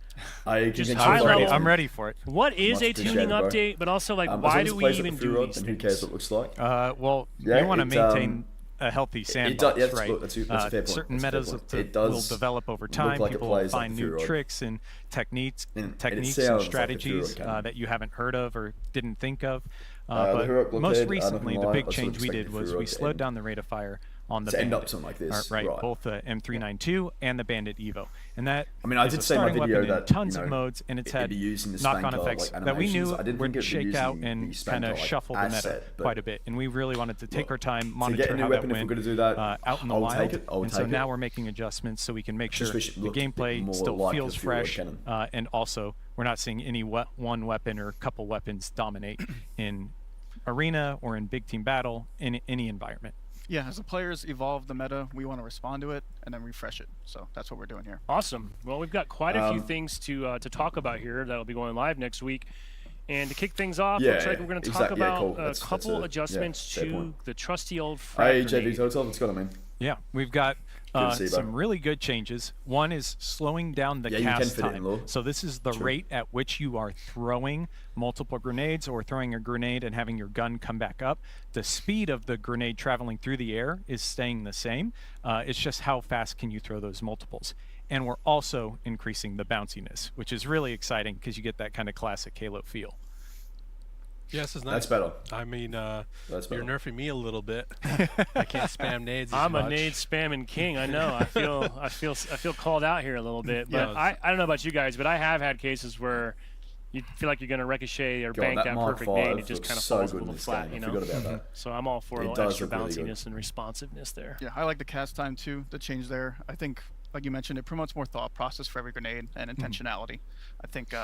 Just high level. I'm ready for it. What is a tuning update? But also, like, why do we even do these things? Who cares what it looks like? Well, you want to maintain a healthy sandbox, right? That's a fair point. Certain metas will develop over time. People will find new tricks and techniques and strategies that you haven't heard of or didn't think of. But most recently, the big change we did was we slowed down the rate of fire on the Bandit. End up something like this, right? Both the M392 and the Bandit Evo, and that I did say in my video that tons of modes, and it's had knock-on effects that we knew would shake out and kind of shuffle the meta quite a bit. And we really wanted to take our time, monitor how that went out in the wild. And so now we're making adjustments so we can make sure the gameplay still feels fresh, and also we're not seeing any one weapon or couple weapons dominate in arena or in big team battle in any environment. Yeah, as the players evolve the meta, we want to respond to it and then refresh it. So that's what we're doing here. Awesome. Well, we've got quite a few things to talk about here that'll be going live next week. And to kick things off, looks like we're going to talk about a couple adjustments to the trusty old frag grenade. Hey, JV Total, what's going on, man? Yeah, we've got some really good changes. One is slowing down the cast time. So this is the rate at which you are throwing multiple grenades or throwing a grenade and having your gun come back up. The speed of the grenade traveling through the air is staying the same. It's just how fast can you throw those multiples. And we're also increasing the bounciness, which is really exciting because you get that kind of classic Halo feel. Yeah, this is nice. That's better. I mean, you're nerfing me a little bit. I can't spam nades. I'm a nade spamming king. I know. I feel called out here a little bit. But I don't know about you guys, but I have had cases where, you feel like you're going to ricochet or bank that perfect nade, and it just kind of falls a little flat, you know? I forgot about that. So I'm all for a little extra bounciness and responsiveness there. Yeah, I like the cast time too, the change there. I think, like you mentioned, it promotes more thought process for every grenade and intentionality. I think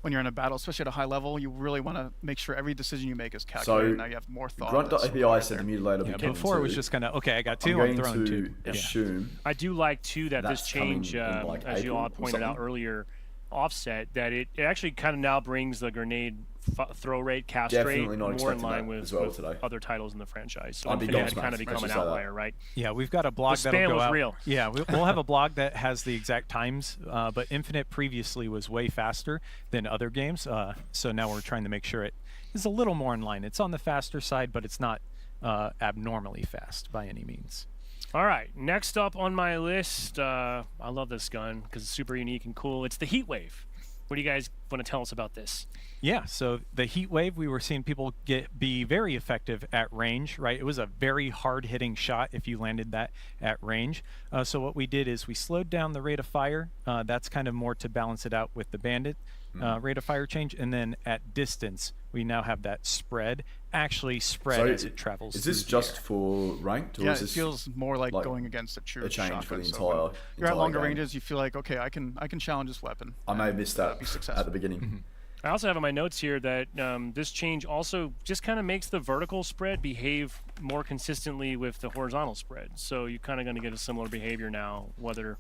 when you're in a battle, especially at a high level, you really want to make sure every decision you make is calculated. Now you have more thought. Grunt.api said the mutilator. Yeah, before it was just kind of, okay, I got two, I'm throwing two. Assume I do like, too, that this change, as you all pointed out earlier, offset, that it actually kind of now brings the grenade throw rate, cast rate more in line with other titles in the franchise. So Infinite had kind of become an outlier, right? Yeah, we've got a blog that'll go out. Real. Yeah, we'll have a blog that has the exact times, but Infinite previously was way faster than other games, so now we're trying to make sure it is a little more in line. It's on the faster side, but it's not abnormally fast by any means. All right, next up on my list, I love this gun because it's super unique and cool. It's the Heat Wave. What do you guys want to tell us about this? Yeah, so the Heat Wave, we were seeing people be very effective at range, right? It was a very hard-hitting shot if you landed that at range. So what we did is we slowed down the rate of fire. That's kind of more to balance it out with the Bandit rate of fire change. And then at distance, we now have that spread as it travels. Is this just for ranked? Or is it this feels more like going against a true shotgun. For the entire you're at longer ranges, you feel like, okay, I can challenge this weapon. I may have missed that at the beginning. I also have in my notes here that this change also just kind of makes the vertical spread behave more consistently with the horizontal spread. So you're kind of going to get a similar behavior now, whichever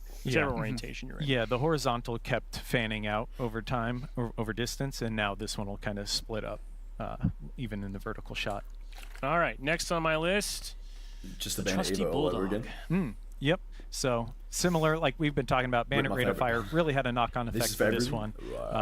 orientation you're in. Yeah, the horizontal kept fanning out over time, or over distance, and now this one will kind of split up, even in the vertical shot. All right, next on my list, just the Bandit Evo all over again. Yep. So similar, like we've been talking about, Bandit rate of fire really had a knock-on effect for this one.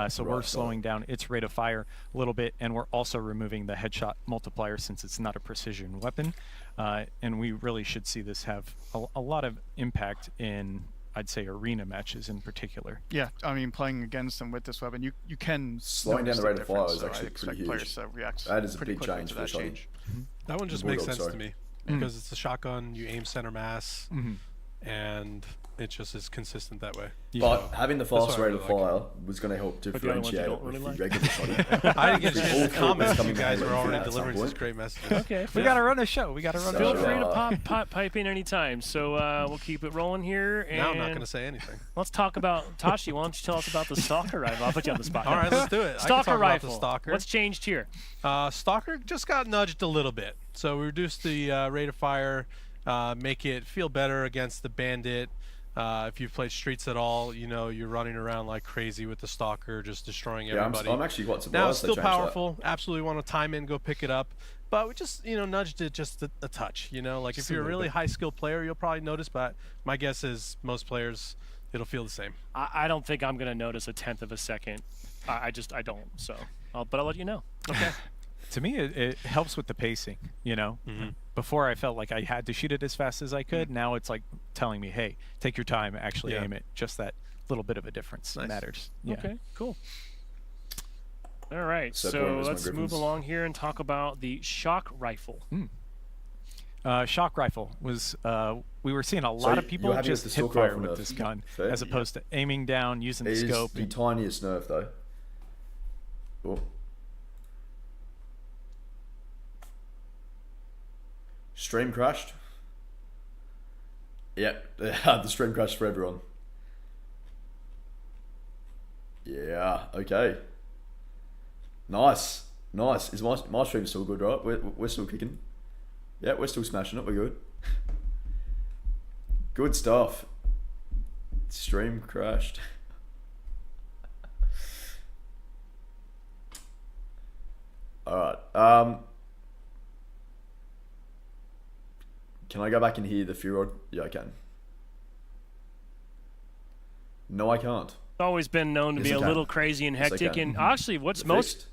So we're slowing down its rate of fire a little bit, and we're also removing the headshot multiplier since it's not a precision weapon. And we really should see this have a lot of impact in, I'd say, arena matches in particular. Yeah, I mean, playing against them with this weapon, you can slowing down the rate of fire is actually pretty huge. Players to react that is a big change for shotgun. That one just makes sense to me because it's a shotgun. You aim center mass. And it just is consistent that way. But having the fast rate of fire was going to help differentiate it with the regular shotgun. I didn't get a chance to comment. You guys were already delivering such great messages. Okay, we got to run a show. Feel free to pipe in anytime. So we'll keep it rolling here. And now I'm not going to say anything. Let's talk about Tashi. Why don't you tell us about the Stalker rifle? I'll put you on the spot. All right, let's do it. Stalker rifle. Stalker. What's changed here? Stalker just got nudged a little bit. So we reduced the rate of fire. Make it feel better against the Bandit. If you've played Streets at all, you know you're running around like crazy with the Stalker, just destroying everybody. I'm actually quite surprised. Now it's still powerful. Absolutely want to time in, go pick it up. But we just, nudged it just a touch. Like if you're a really high-skilled player, you'll probably notice. But my guess is most players, it'll feel the same. I don't think I'm going to notice a tenth of a second. I don't. So, but I'll let you know. Okay. To me, it helps with the pacing, Before I felt like I had to shoot it as fast as I could. Now it's like telling me, hey, take your time, actually aim it. Just that little bit of a difference matters. Yeah. Okay, cool. All right, so let's move along here and talk about the shock rifle. Shock rifle was, we were seeing a lot of people just hip fire with this gun, as opposed to aiming down, using the scope. It is the tiniest nerf, though. Oh. Stream crashed. Yep, the stream crashed for everyone. Yeah, okay. Nice. Is my stream still good, right? We're still kicking. Yeah, we're still smashing it. We're good. Good stuff. Stream crashed. All right. Can I go back and hear the Furod? Yeah, I can. No, I can't. It's always been known to be a little crazy and hectic. And actually, what's most...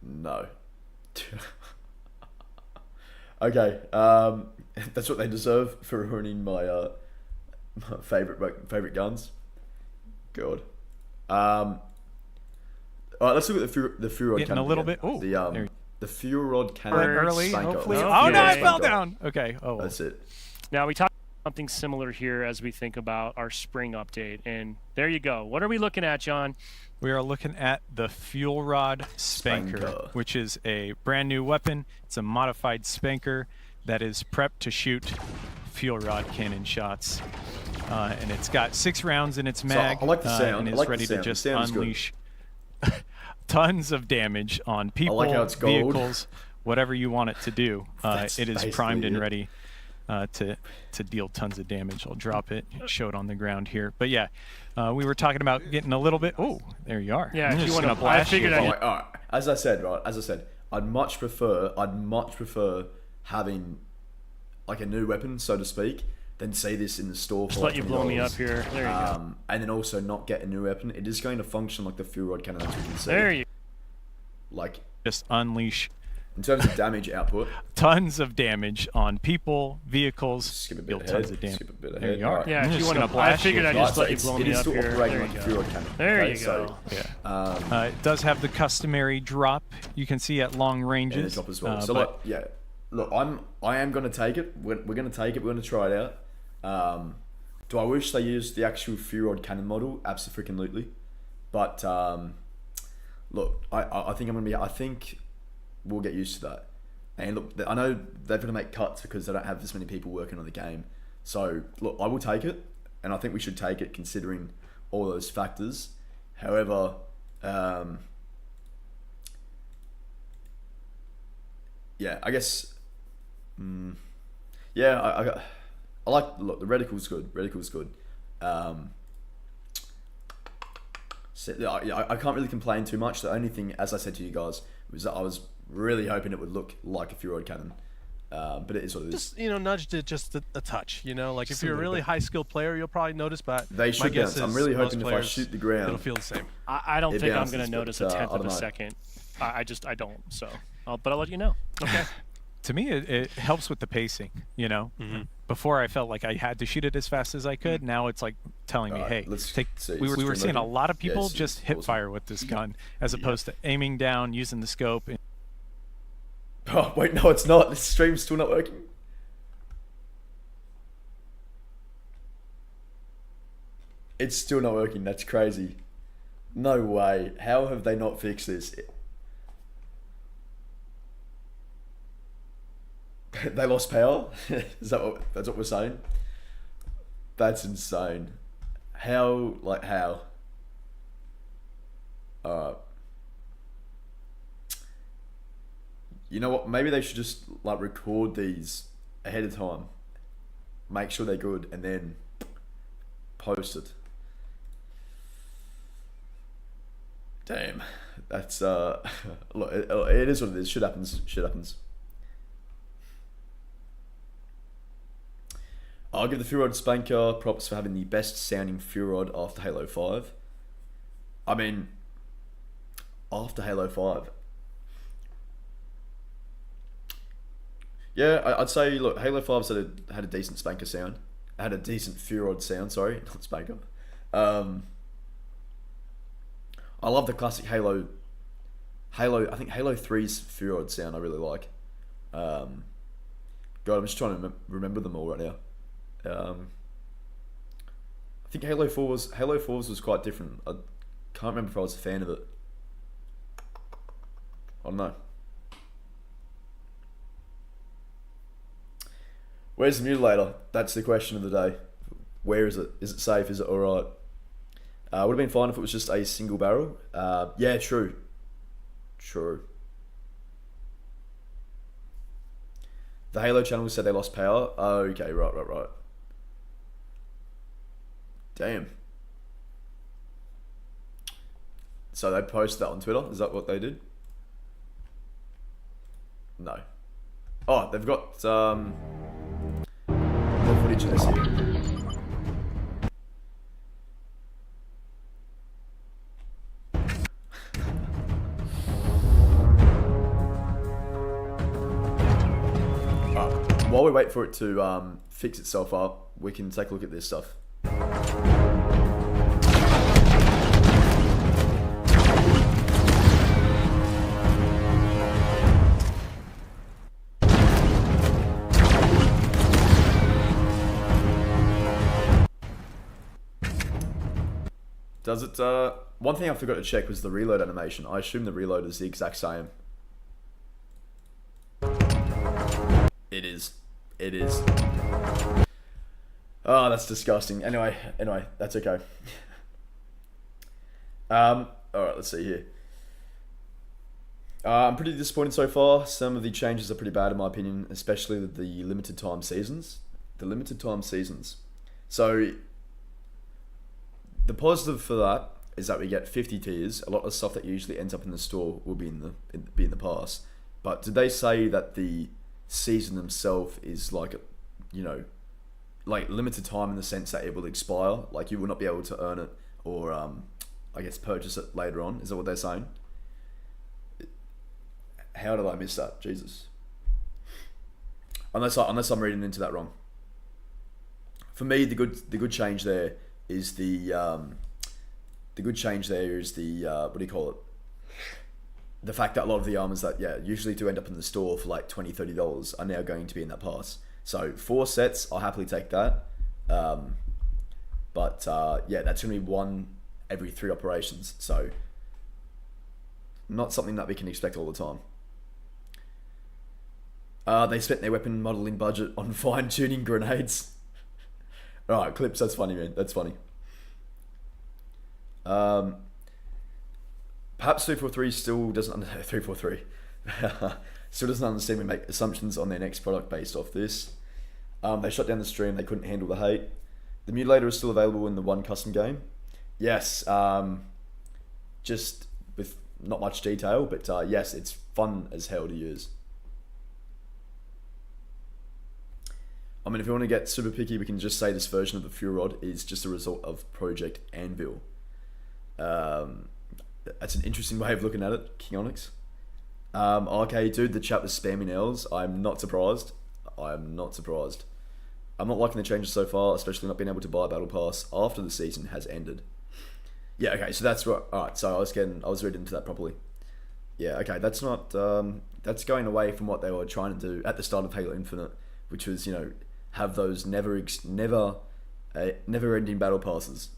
No. Okay. That's what they deserve for ruining my my favorite guns. God. All right, let's look at the Furod cannon. A little bit. Oh, the Furod cannon. Early, Spanker. hopefully. Oh no, I fell down. Okay. Oh, that's it. Now we talked something similar here as we think about our spring update. And there you go. What are we looking at, John? We are looking at the Fuel Rod Spanker, which is a brand new weapon. It's a modified Spanker that is prepped to shoot fuel rod cannon shots. And it's got 6 rounds in its mag. I like the sound. And is ready to just unleash tons of damage on people, vehicles, whatever you want it to do. It is primed and ready to deal tons of damage. I'll drop it, show it on the ground here. But yeah, we were talking about getting a little bit. Oh, there you are. Yeah, if you want to blast. I figured all right. As I said, I'd much prefer having like a new weapon, so to speak, than see this in the store. Just let you blow me up here. There you go. And then also not get a new weapon. It is going to function like the fuel rod cannon, as you can see. There you. Like just unleash. In terms of damage output, tons of damage on people, vehicles. Skip a bit ahead. Tons of damage. Skip a bit ahead. There you are. Right. Yeah, if you want to blast, I figured I'd just let you blow me up here. It is still operating like a fuel rod cannon. There you go. Yeah. It does have the customary drop you can see at long ranges. And the drop as well. So look, I am going to take it. We're going to take it. We're going to try it out. Do I wish they used the actual fuel rod cannon model? Absolutely. But look, I think we'll get used to that. And look, I know they've got to make cuts because they don't have this many people working on the game. So look, I will take it, and I think we should take it considering all those factors. However, yeah, I guess, I like, look, the reticle's good. I can't really complain too much. The only thing, as I said to you guys, was that I was really hoping it would look like a fuel rod cannon. But it is what it is. Just, nudged it just a touch, like if you're a really high skilled player, you'll probably notice, but they should bounce. I'm really hoping if I shoot the ground, it'll feel the same. I don't think I'm going to notice a tenth of a second. I don't, so. But I'll let you know. Okay. To me, it helps with the pacing, Mm-hmm. Before I felt like I had to shoot it as fast as I could. Now it's like telling me, hey, we were seeing a lot of people just hip fire with this gun as opposed to aiming down, using the scope. Oh, wait, no, it's not. This stream's still not working. It's still not working. That's crazy. No way. How have they not fixed this? They lost power? That's what we're saying? That's insane. How? Alright. You know what? Maybe they should just record these ahead of time. Make sure they're good and then post it. Damn. That's look, it is what it is. Shit happens. I'll give the fuel rod Spanker props for having the best sounding fuel rod after Halo 5. I mean, after Halo 5. Yeah, I'd say, look, Halo 5 had a decent Spanker sound. It had a decent fuel rod sound, sorry, not Spanker. I love the classic Halo, I think Halo 3's fuel rod sound I really like. God, I'm just trying to remember them all right now. I think Halo 4's was quite different. I can't remember if I was a fan of it. I don't know. Where's the mutilator? That's the question of the day. Where is it? Is it safe? Is it alright? Would have been fine if it was just a single barrel. Yeah, true. The Halo channel said they lost power. Oh, okay, right. Damn. So they posted that on Twitter? Is that what they did? No. Oh, they've got more footage of this here. While we wait for it to fix itself up, we can take a look at this stuff. Does it? One thing I forgot to check was the reload animation. I assume the reload is the exact same. It is. It is. Oh, that's disgusting. Anyway, that's okay. Alright, let's see here. I'm pretty disappointed so far. Some of the changes are pretty bad in my opinion, especially the limited time seasons. So, the positive for that is that we get 50 tiers. A lot of stuff that usually ends up in the store will be in the pass. But did they say that the season themselves is like, like limited time in the sense that it will expire? Like you will not be able to earn it or, I guess, purchase it later on. Is that what they're saying? How did I miss that? Jesus. Unless I'm reading into that wrong. For me, the good change there is what do you call it? The fact that a lot of the armors that usually do end up in the store for like $20, $30 are now going to be in that pass. So 4 sets, I'll happily take that. But that's going to be 1 every 3 operations. So not something that we can expect all the time. They spent their weapon modeling budget on fine-tuning grenades. Alright, Clips, that's funny, man. That's funny. Perhaps 343 still doesn't 343 still doesn't understand we make assumptions on their next product based off this. They shut down the stream. They couldn't handle the hate. The mutilator is still available in the 1 custom game. Yes, just with not much detail, but yes, it's fun as hell to use. I mean, if you want to get super picky, we can just say this version of the Fuel Rod is just a result of Project Anvil. That's an interesting way of looking at it, King Onyx. Okay, dude, the chat was spamming L's. I'm not surprised. I'm not liking the changes so far, especially not being able to buy a Battle Pass after the season has ended. Yeah, okay, so that's what. Alright, so I was reading into that properly. Yeah, okay, that's not. That's going away from what they were trying to do at the start of Halo Infinite, which was, have those never-ending battle passes,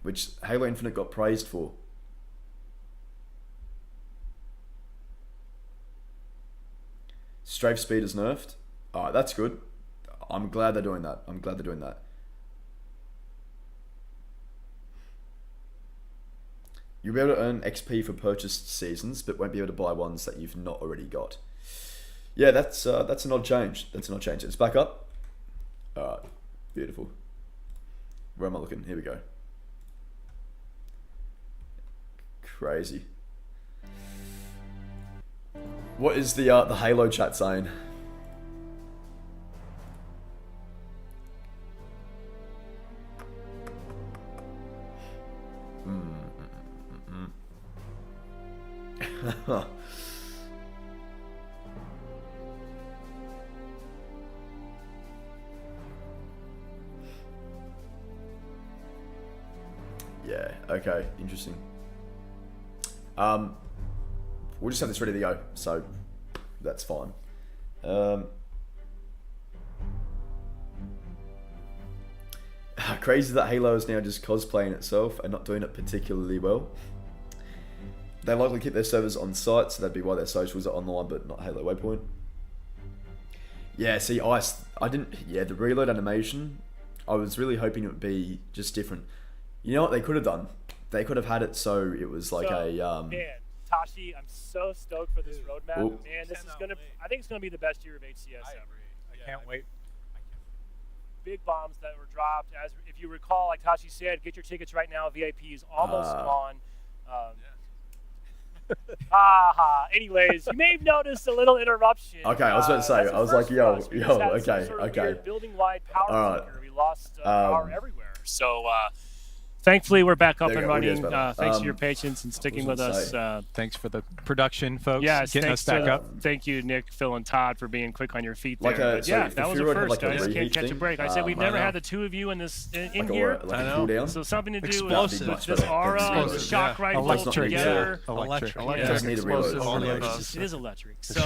which Halo Infinite got praised for. Strafe speed is nerfed. Alright, that's good. I'm glad they're doing that. You'll be able to earn XP for purchased seasons, but won't be able to buy ones that you've not already got. Yeah, that's an odd change. It's back up. Alright, beautiful. Where am I looking? Here we go. Crazy. What is the Halo chat saying? Yeah, okay, interesting. We'll just have this ready to go, so that's fine. Crazy that Halo is now just cosplaying itself and not doing it particularly well. They likely keep their servers on site, so that'd be why their socials are online, but not Halo Waypoint. Yeah, see, I didn't. Yeah, the reload animation, I was really hoping it would be just different. You know what they could have done? They could have had it so it was like Man, Tashi, I'm so stoked for this roadmap. Ooh. Man, this is gonna. I think it's gonna be the best year of HCS ever. I can't wait. Big bombs that were dropped. As if you recall, like Tashi said, get your tickets right now. VIP is almost gone. Anyways, you may have noticed a little interruption. Okay, I was about to say. I was like, yo, okay. Building-wide power flicker. We lost power everywhere. So. Thankfully, we're back up and running. Thanks for your patience and sticking with us. Thanks for the production, folks. Yeah, getting us back up. Thank you, Nick, Phil, and Todd for being quick on your feet there. That was a first, guys. Can't catch a break. I said we've never had the two of you in here. I know. So something to do with this aura and the shock rifle together. Electric. It doesn't need a reload. It is electric. So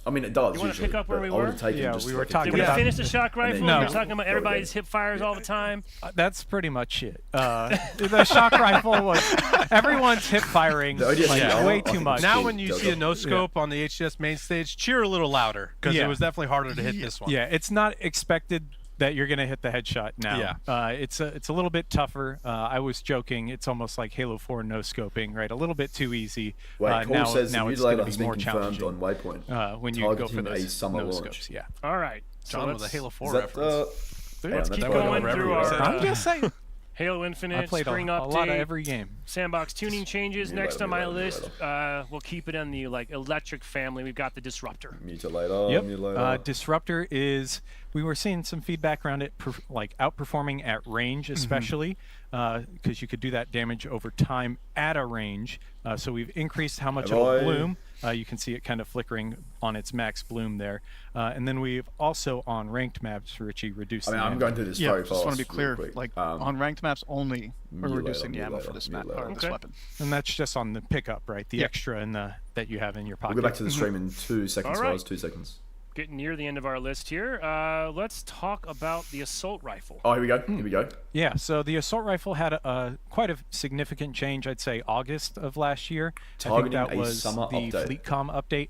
I mean, it does. You want to pick up where we were? Yeah, we were talking about. Did we about. finish the shock rifle? We were talking about everybody's hip fires all the time. That's pretty much it. The shock rifle was everyone's hip firing way too much. Now when you see a no scope on the HCS main stage, cheer a little louder because it was definitely harder to hit this one. Yeah, it's not expected that you're going to hit the headshot now. Yeah. It's a little bit tougher. I was joking. It's almost like Halo 4 no scoping, right? A little bit too easy. Wait, Cole says now the it's going to mutilator has be been more confirmed challenging on Waypoint. when you go for those no scopes. Yeah. All right. John with a Halo 4 reference. Let's keep going through our. I'm just saying. Halo Infinite, I played spring a update, lot of every game. Sandbox tuning changes. Next on my list, we'll keep it in the electric family. We've got the Disruptor. Mutilator. Disruptor is. We were seeing some feedback around it, outperforming at range, especially because you could do that damage over time at a range. So we've increased how much it'll bloom. You can see it kind of flickering on its max bloom there. And then we've also on ranked maps, Richie, reduced I'm going through this very fast. Just want to be clear. On ranked maps only, we're reducing the ammo for this map or this weapon. And that's just on the pickup, right? The extra that you have in your pocket. We'll go back to the stream in 2 seconds, guys. 2 seconds. Getting near the end of our list here. Let's talk about the assault rifle. Oh, here we go. Yeah, so the assault rifle had quite a significant change, I'd say August of last year. Targeting I think that was the update. FleetCom update.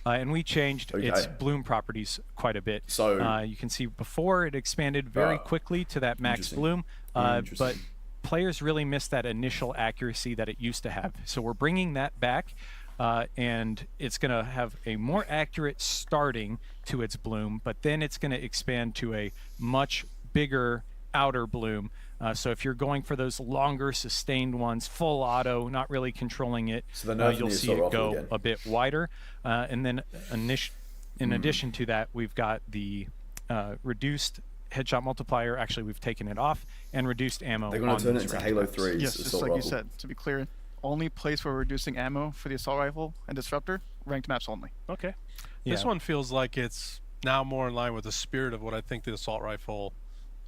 And we changed its bloom properties quite a bit. So you can see before it expanded very quickly to that max bloom, but players really missed that initial accuracy that it used to have. So we're bringing that back. And it's going to have a more accurate starting to its bloom, but then it's going to expand to a much bigger outer bloom. So if you're going for those longer sustained ones, full auto, not really controlling it, you'll see it go a bit wider. And then in addition to that, we've got the reduced headshot multiplier. Actually, we've taken it off and reduced ammo. They're going to turn it into Halo 3's Yes, just like you said. To be clear, only place where we're reducing ammo for the assault rifle and Disruptor, ranked maps only. Okay. This one feels like it's now more in line with the spirit of what I think the assault rifle,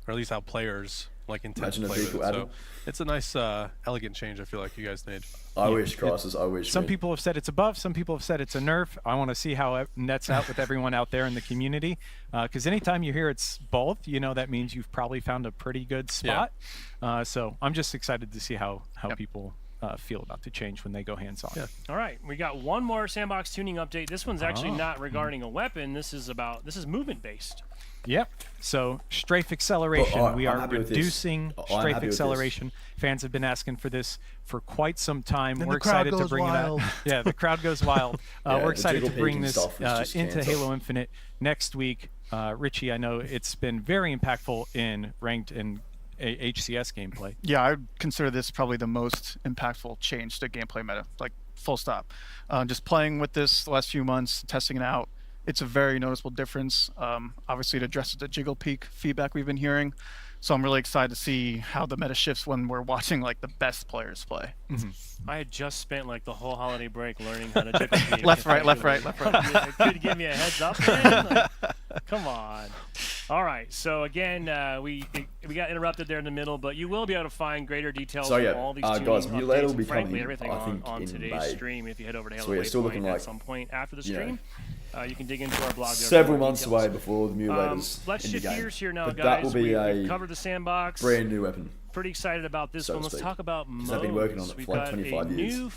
or at least how players intend to play with it. So it's a nice, elegant change I feel like you guys made. I wish, Crisis, I wish. Some people have said it's a buff. Some people have said it's a nerf. I want to see how it nets out with everyone out there in the community. Because anytime you hear it's both, that means you've probably found a pretty good spot. Yeah. So I'm just excited to see how people feel about the change when they go hands-on. Yeah. All right, we got one more Sandbox tuning update. This one's actually not regarding a weapon. This is movement-based. Yep. So strafe acceleration. We are reducing strafe acceleration. Fans have been asking for this for quite some time. And we're excited to bring it out. Yeah, the crowd goes wild. We're excited to bring this into Halo Infinite next week. Richie, I know it's been very impactful in ranked and HCS gameplay. Yeah, I would consider this probably the most impactful change to gameplay meta, full stop. Just playing with this the last few months, testing it out, it's a very noticeable difference. Obviously, it addresses the jiggle peak feedback we've been hearing. So I'm really excited to see how the meta shifts when we're watching the best players play. I had just spent the whole holiday break learning how to jiggle peak. left, right. Could you give me a heads up, man? Come on. All right. So again, we got interrupted there in the middle, but you will be able to find greater details on all these tuning guys, Mutilator will be frankly, coming, everything I think, on in today's May. stream. If you head over to Halo So we're still looking at some point after the stream. You can dig into our blog. Several months away before the Mutilators. Let's shift gears here now, but guys. That will be we covered the Sandbox. Brand new weapon. Pretty excited about this one. Let's talk about modes. I've been working on it for 25 years.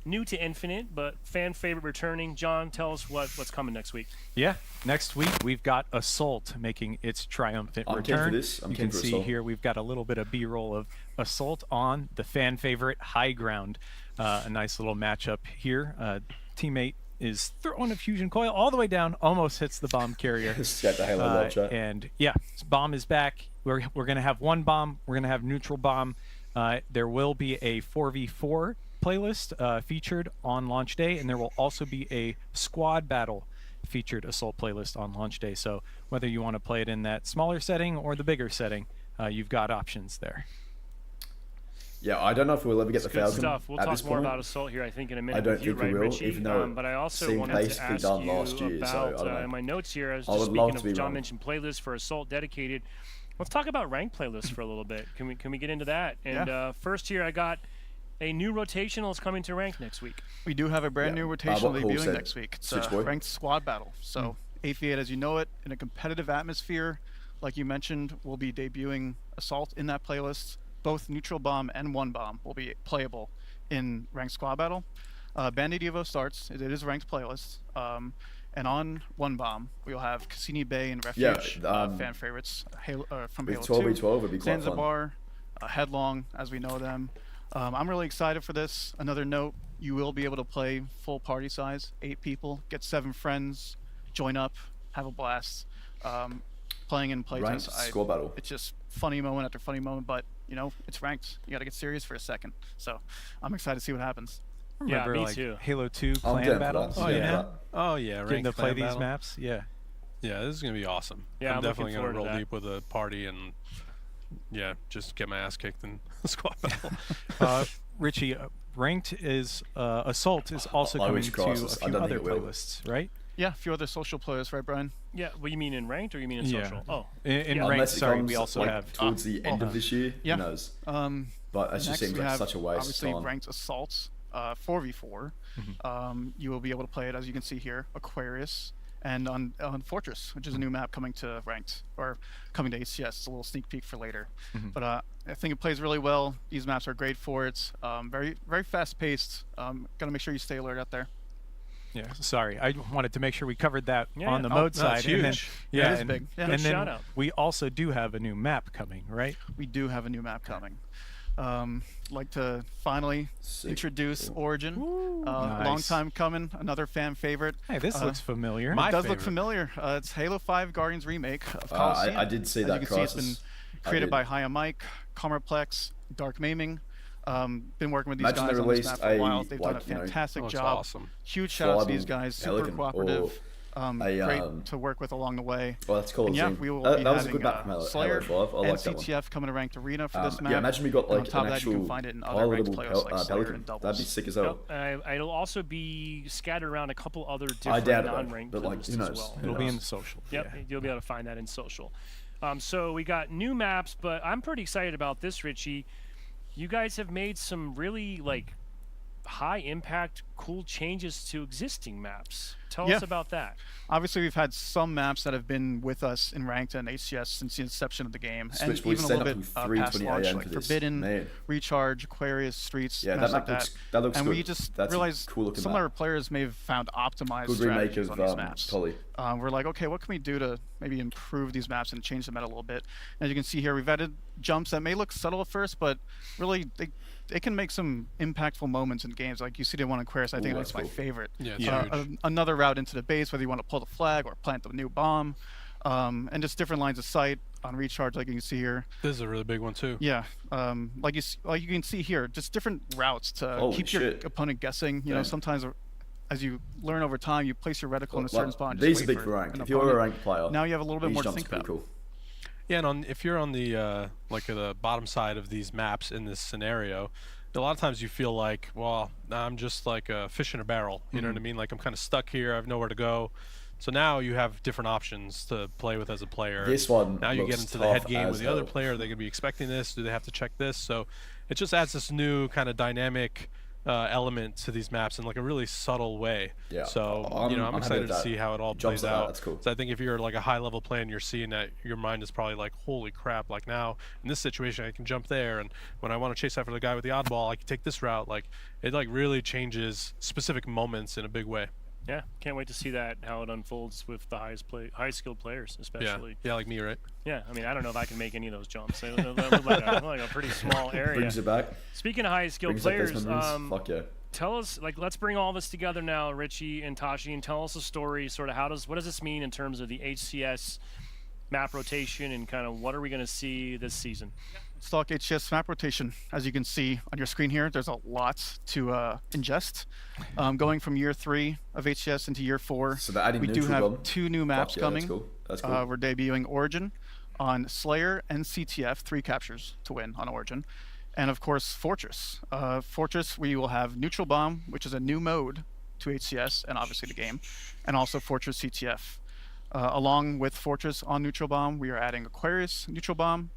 New to Infinite, but fan favorite returning. John, tell us what's coming next week. Yeah, next week we've got Assault making its triumphant return. You can see here we've got a little bit of B-roll of Assault on the fan favorite High Ground. A nice little matchup here. Teammate is throwing a fusion coil all the way down, almost hits the bomb carrier. And yeah, bomb is back. We're going to have one bomb. We're going to have neutral bomb. There will be a 4v4 playlist featured on launch day, and there will also be a squad battle featured Assault playlist on launch day. So whether you want to play it in that smaller setting or the bigger setting, you've got options there. Yeah, I don't know if we'll ever get the Falcon. Stuff. We'll talk more about Assault here, I think, in a minute. I don't think we will, Richie. even though but I also wanted to ask you last year, about, in my notes here, I was just speaking of John mentioned playlists for Assault dedicated. Let's talk about ranked playlists for a little bit. Can we get into that? And first here, I got a new rotational is coming to ranked next week. We do have a brand new rotational debuting next week. It's a ranked squad battle. So AFI as you know it, in a competitive atmosphere, like you mentioned, we'll be debuting Assault in that playlist. both neutral bomb and one bomb will be playable in ranked squad battle. Bandit Evo starts. It is a ranked playlist. And on one bomb, we'll have Cassini Bay and Refuge, fan favorites from Halo 2. 12v12 would be quite Zanzibar, Headlong, as we know them. I'm really excited for this. Another note, you will be able to play full party size, 8 people, get 7 friends, join up, have a blast. Playing in playtest, squad battle. It's just funny moment after funny moment, but you know, it's ranked. You got to get serious for a second. So I'm excited to see what happens. Remember, me like, too. Halo 2 clan battles. Oh yeah, getting to play these maps. Yeah, this is gonna be awesome. Yeah, I'm definitely gonna roll to deep with a party and just get my ass kicked in squad battle. Richie, ranked is Assault is also coming to a few other playlists, right? Yeah, a few other social players, right, Brian? Yeah, what you mean in ranked or you mean in social? Oh, in ranked. Sorry, we also have towards the end of this year. Yeah. Who knows? But that just seems like such a waste obviously of time. Ranked Assaults, 4v4. You will be able to play it, as you can see here, Aquarius, and on Fortress, which is a new map coming to ranked or coming to HCS. It's a little sneak peek for later. But I think it plays really well. These maps are great for it. Very very fast paced. Gotta make sure you stay alert out there. Yeah, sorry. I wanted to make sure we covered that on the mode side. Huge. And then, It is big. Yeah. And then shout out. we also do have a new map coming, right? We do have a new map coming. Like to finally introduce Origin. Nice. Long time coming. Another fan favorite. Hey, this looks familiar. It does look familiar. It's Halo 5 Guardians remake of Coliseum. I did see As that you can Crisis. see, it's been created by Haya Mike, Comerplex, Dark Maiming. Been working with these Imagine guys they on this released map for a while. a, They've like, done a fantastic looks job. awesome. Huge shout out to these Flyable guys. Super Pelican cooperative. Great or to work with along the way. Well, that's cool. And yeah, we will be that was a having good map from Halo Slayer 5. I like and that one. CTF coming to ranked arena for this map. Yeah, imagine we got And on like top an of that, you actual can find it in other ranked playlists like Slayer Pelican. and doubles. That'd be sick as hell. It'll also be scattered around a couple other I different doubt it, non-ranked but like, playlists who knows? as well. It'll be in the social. Yep, Yeah. you'll be able to find that in social. So we got new maps, but I'm pretty excited about this, Richie. You guys have made some really high impact, cool changes to existing maps. Tell us about that. Obviously, we've had some maps that have been with us in ranked and HCS since the inception of the game, and Switch even a little set bit up past 3:20 launch, AM like for this. Forbidden, Man. Recharge, Aquarius, Streets, Yeah, maps that map like that looks and good. we just That's realized cool looking some map. of our players may have found optimized Good remake strategies of on these maps. Polly. We're like, okay, what can we do to maybe improve these maps and change the meta a little bit? As you can see here, we've added jumps that may look subtle at first, but really they can make some impactful moments in games. Like you see the one in Aquarius, I think that's my cool. favorite. Yeah, it's huge. Another route into the base, whether you want to pull the flag or plant the new bomb, and just different lines of sight on Recharge, like you can see here. This is a really big one too. Yeah, like you can see here, just different routes to Holy keep your shit. opponent guessing. You know, sometimes as you learn over time, you place your reticle in a certain spot. And These just are wait big for for rank. an If you're a opponent. ranked player, Now you have a little bit these more to jumps think are pretty about. cool. Yeah, and if you're on the the bottom side of these maps in this scenario, a lot of times you feel like, well, I'm just like a fish in a barrel. You know what I mean? Like I'm kind of stuck here. I have nowhere to go. So now you have different options to play with as a player. This one now you get looks into the head tough game as with the other hell. player. Are they going to be expecting this? Do they have to check this? So it just adds this new kind of dynamic element to these maps in like a really subtle way. Yeah. So I'm I'm happy excited with to that. see how it all Jumps plays like that, out. that's cool. So I think if you're like a high level player and you're seeing that, your mind is probably like, holy crap, like now in this situation I can jump there, and when I want to chase after the guy with the oddball I can take this route. Like it like really changes specific moments in a big way. Yeah, can't wait to see that, how it unfolds with the high skilled players, especially. Yeah, like me, right? Yeah, I mean, I don't know if I can make any of those jumps. They look like a pretty small area. Brings it back. Speaking of high skilled Brings back those players, memories. Fuck yeah. tell us, let's bring all this together now, Richie and Tashi, and tell us a story. Sort of what does this mean in terms of the HCS map rotation, and kind of what are we going to see this season? Stock HCS map rotation. As you can see on your screen here, there's a lot to ingest. Going from year 3 of HCS into year 4, So they're adding we do neutral have bomb. 2 new maps Fuck yeah, coming. That's cool. That's cool. We're debuting Origin on Slayer and CTF, 3 captures to win on Origin. And of course, Fortress. Fortress, we will have Neutral Bomb, which is a new mode to HCS and obviously the game, and also Fortress CTF. Along with Fortress on Neutral Bomb, we are adding Aquarius Neutral Bomb,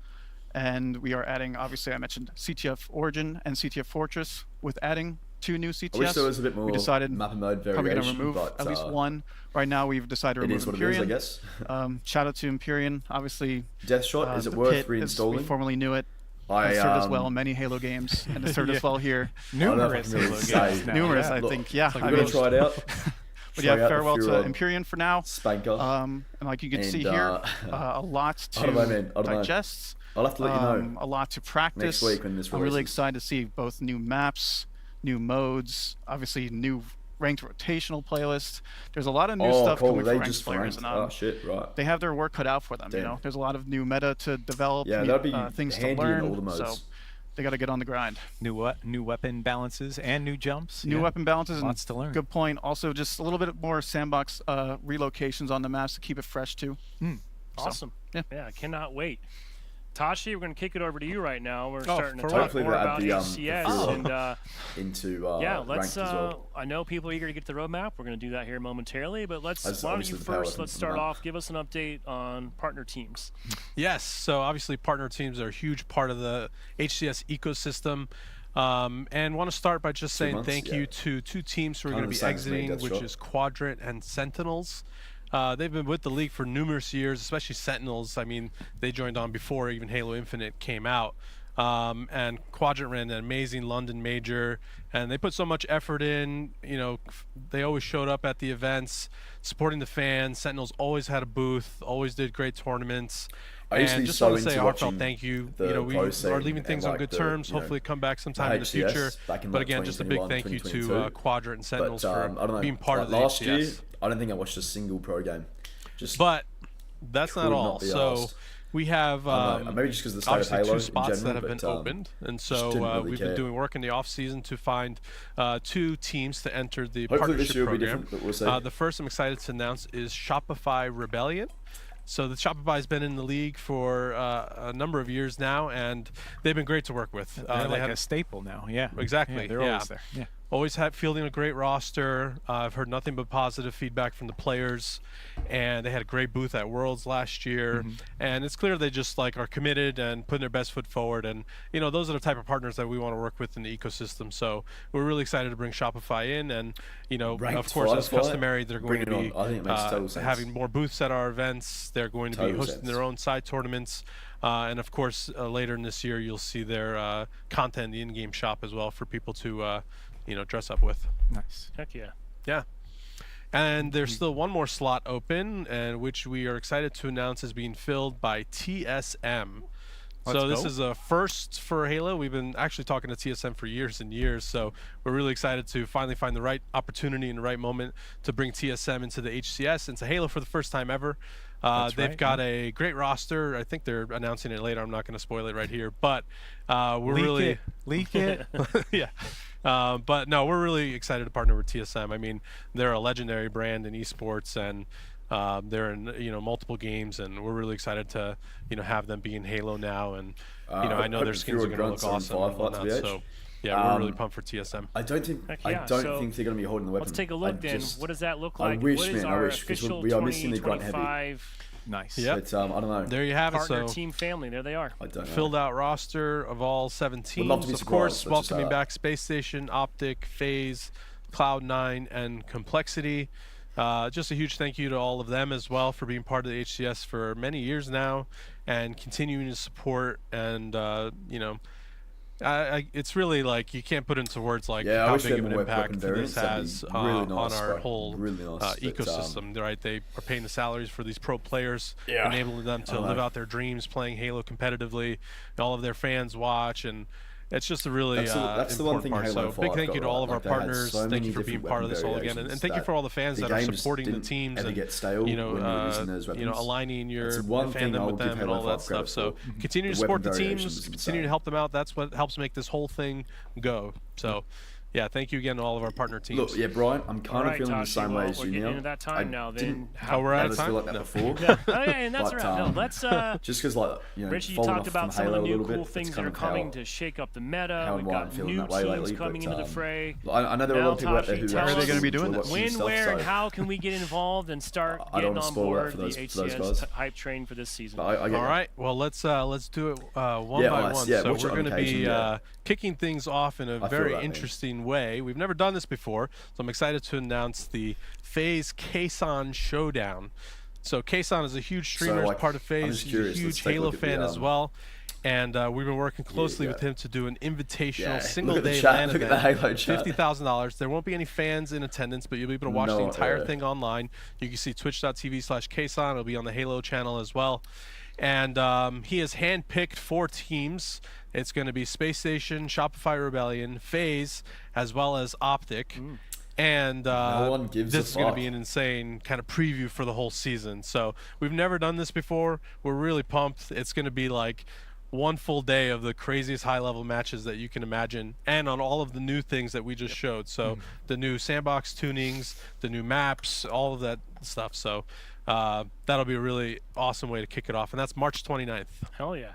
and we are adding, obviously I mentioned CTF Origin and CTF Fortress, with adding 2 new CTFs. I wish there was a bit more we decided map and mode probably going to variation, remove but at least 1. Right now we've decided to it remove is what Empyrean. it is, I guess. Shout out to Empyrean. Obviously, Death Shot, is it the worth pit, as we reinstalling? formerly knew it, Has served us well in many Halo games, and has served us well here. Numerous Halo games. Numerous, I think. Yeah, I'm going to try it out. But yeah, farewell to Empyrean for now. Spanker. And like you can see here, a lot to digest. I'll have to let you know. A lot to practice. Next week when this releases. I'm really excited to see both new maps, new modes, obviously new ranked rotational playlists. There's a lot of new stuff coming for ranked players. Oh shit, right. They have their work cut out for them. Damn. You know, there's a lot of new meta to develop, that'd be things to learn. all the modes. So they got to get on the grind. New weapon balances and new jumps. New weapon balances. Lots to learn. Good point. Also, just a little bit more sandbox relocations on the maps to keep it fresh too. Awesome. So, yeah, I cannot wait. Tashi, we're going to kick it over to you right now. We're starting to talk talk more about the HCS. And into let's. as well. I know people are eager to get to the roadmap. We're going to do that here momentarily. But why don't you first? Let's start off. Give us an update on partner teams. Yes. So obviously, partner teams are a huge part of the HCS ecosystem. And want to start by just saying thank you to two teams who are going to be exiting, which is Quadrant and Sentinels. They've been with the league for numerous years, especially Sentinels. I mean, they joined on before even Halo Infinite came out. And Quadrant ran an amazing London major, and they put so much effort in. You know, they always showed up at the events, supporting the fans. Sentinels always had a booth, always did great tournaments. And just want to say a heartfelt thank you. You know, we are leaving things on good terms. Hopefully come back sometime in the future. But again, just a big thank you to Quadrant and Sentinels for being part of the last HCS. year, I don't think I watched a single pro game. But that's not all. So we have maybe just because the state of Halo two spots that have been opened, and so we've been doing work in the off season to find two teams to enter the partnership program. The first I'm excited to announce is Shopify Rebellion. So the Shopify has been in the league for a number of years now, and they've been great to work with. They're like a staple now. Yeah, exactly. Yeah, they're always there. Yeah. Always fielding a great roster. I've heard nothing but positive feedback from the players, and they had a great booth at Worlds last year. And it's clear they just are committed and putting their best foot forward. And you know, those are the type of partners that we want to work with in the ecosystem. So we're really excited to bring Shopify in, and you know, of course, as customary, they're going to be having more booths at our events. They're going to be hosting their own side tournaments. And of course, later in this year, you'll see their content in the in-game shop as well for people to dress up with. Nice. Heck yeah. Yeah. And there's still one more slot open, and which we are excited to announce is being filled by TSM. So this is a first for Halo. We've been actually talking to TSM for years and years, so we're really excited to finally find the right opportunity and the right moment to bring TSM into the HCS, into Halo for the first time ever. They've got a great roster. I think they're announcing it later. I'm not going to spoil it right here, but we're leak it. Yeah. But no, we're really excited to partner with TSM. I mean, they're a legendary brand in esports, and they're in multiple games, and we're really excited to have them be in Halo now. And I know their skins are going to look awesome and whatnot. So yeah, we're really pumped for TSM. I don't think they're going to be holding the weapon. Let's take a look then. What does that look like? I wish, because we are missing the grunt heavy. Nice. Yeah. I don't know. There you have it. Partner team family. There they are. I don't know. Filled out roster of all 7 teams. Of course, welcoming back Space Station, Optic, FaZe, Cloud9, and Complexity. Just a huge thank you to all of them as well for being part of the HCS for many years now and continuing to support. And it's really you can't put into words how big of an impact this has on our whole ecosystem. Right? They are paying the salaries for these pro players, enabling them to live out their dreams, playing Halo competitively. All of their fans watch, and it's just a really that's the one thing part. Halo So big thank you to all of our partners. Thank you for being part of this all again, and thank you for all the fans that are supporting the teams and aligning your fandom with them and all that stuff. So continue to support the teams, continue to help them out. That's what helps make this whole thing go. So yeah, thank you again to all of our partner teams. Look, yeah, Brian, I'm kind of feeling the same way as you now. We're getting into that time now. Then we're out of time. Feel like that before. And that's right. No, let's. Just because, Richie, you talked about some of the new cool things that are coming to shake up the meta. We've got new teams coming into the fray. I know there are a lot of people out there who are they going to be doing this? When, where, and how can we get involved and start getting on board the HCS hype train for this season? All right. Well, let's do it one by one. So we're going to be kicking things off in a very interesting way. We've never done this before, so I'm excited to announce the FaZe Kason Showdown. So Kason is a huge streamer, part of FaZe. He's a huge Halo fan as well. And we've been working closely with him to do an invitational single-day LAN event. Look at the Halo chat. $50,000. There won't be any fans in attendance, but you'll be able to watch the entire thing online. You can see twitch.tv/Kson. It'll be on the Halo channel as well. And he has handpicked 4 teams. It's going to be Space Station, Shopify Rebellion, FaZe, as well as Optic. And no one gives this is going to be fuck. an insane kind of preview for the whole season. So we've never done this before. We're really pumped. It's going to be like one full day of the craziest high-level matches that you can imagine, and on all of the new things that we just showed. So the new Sandbox tunings, the new maps, all of that stuff. So that'll be a really awesome way to kick it off, and that's March 29th. Hell yeah.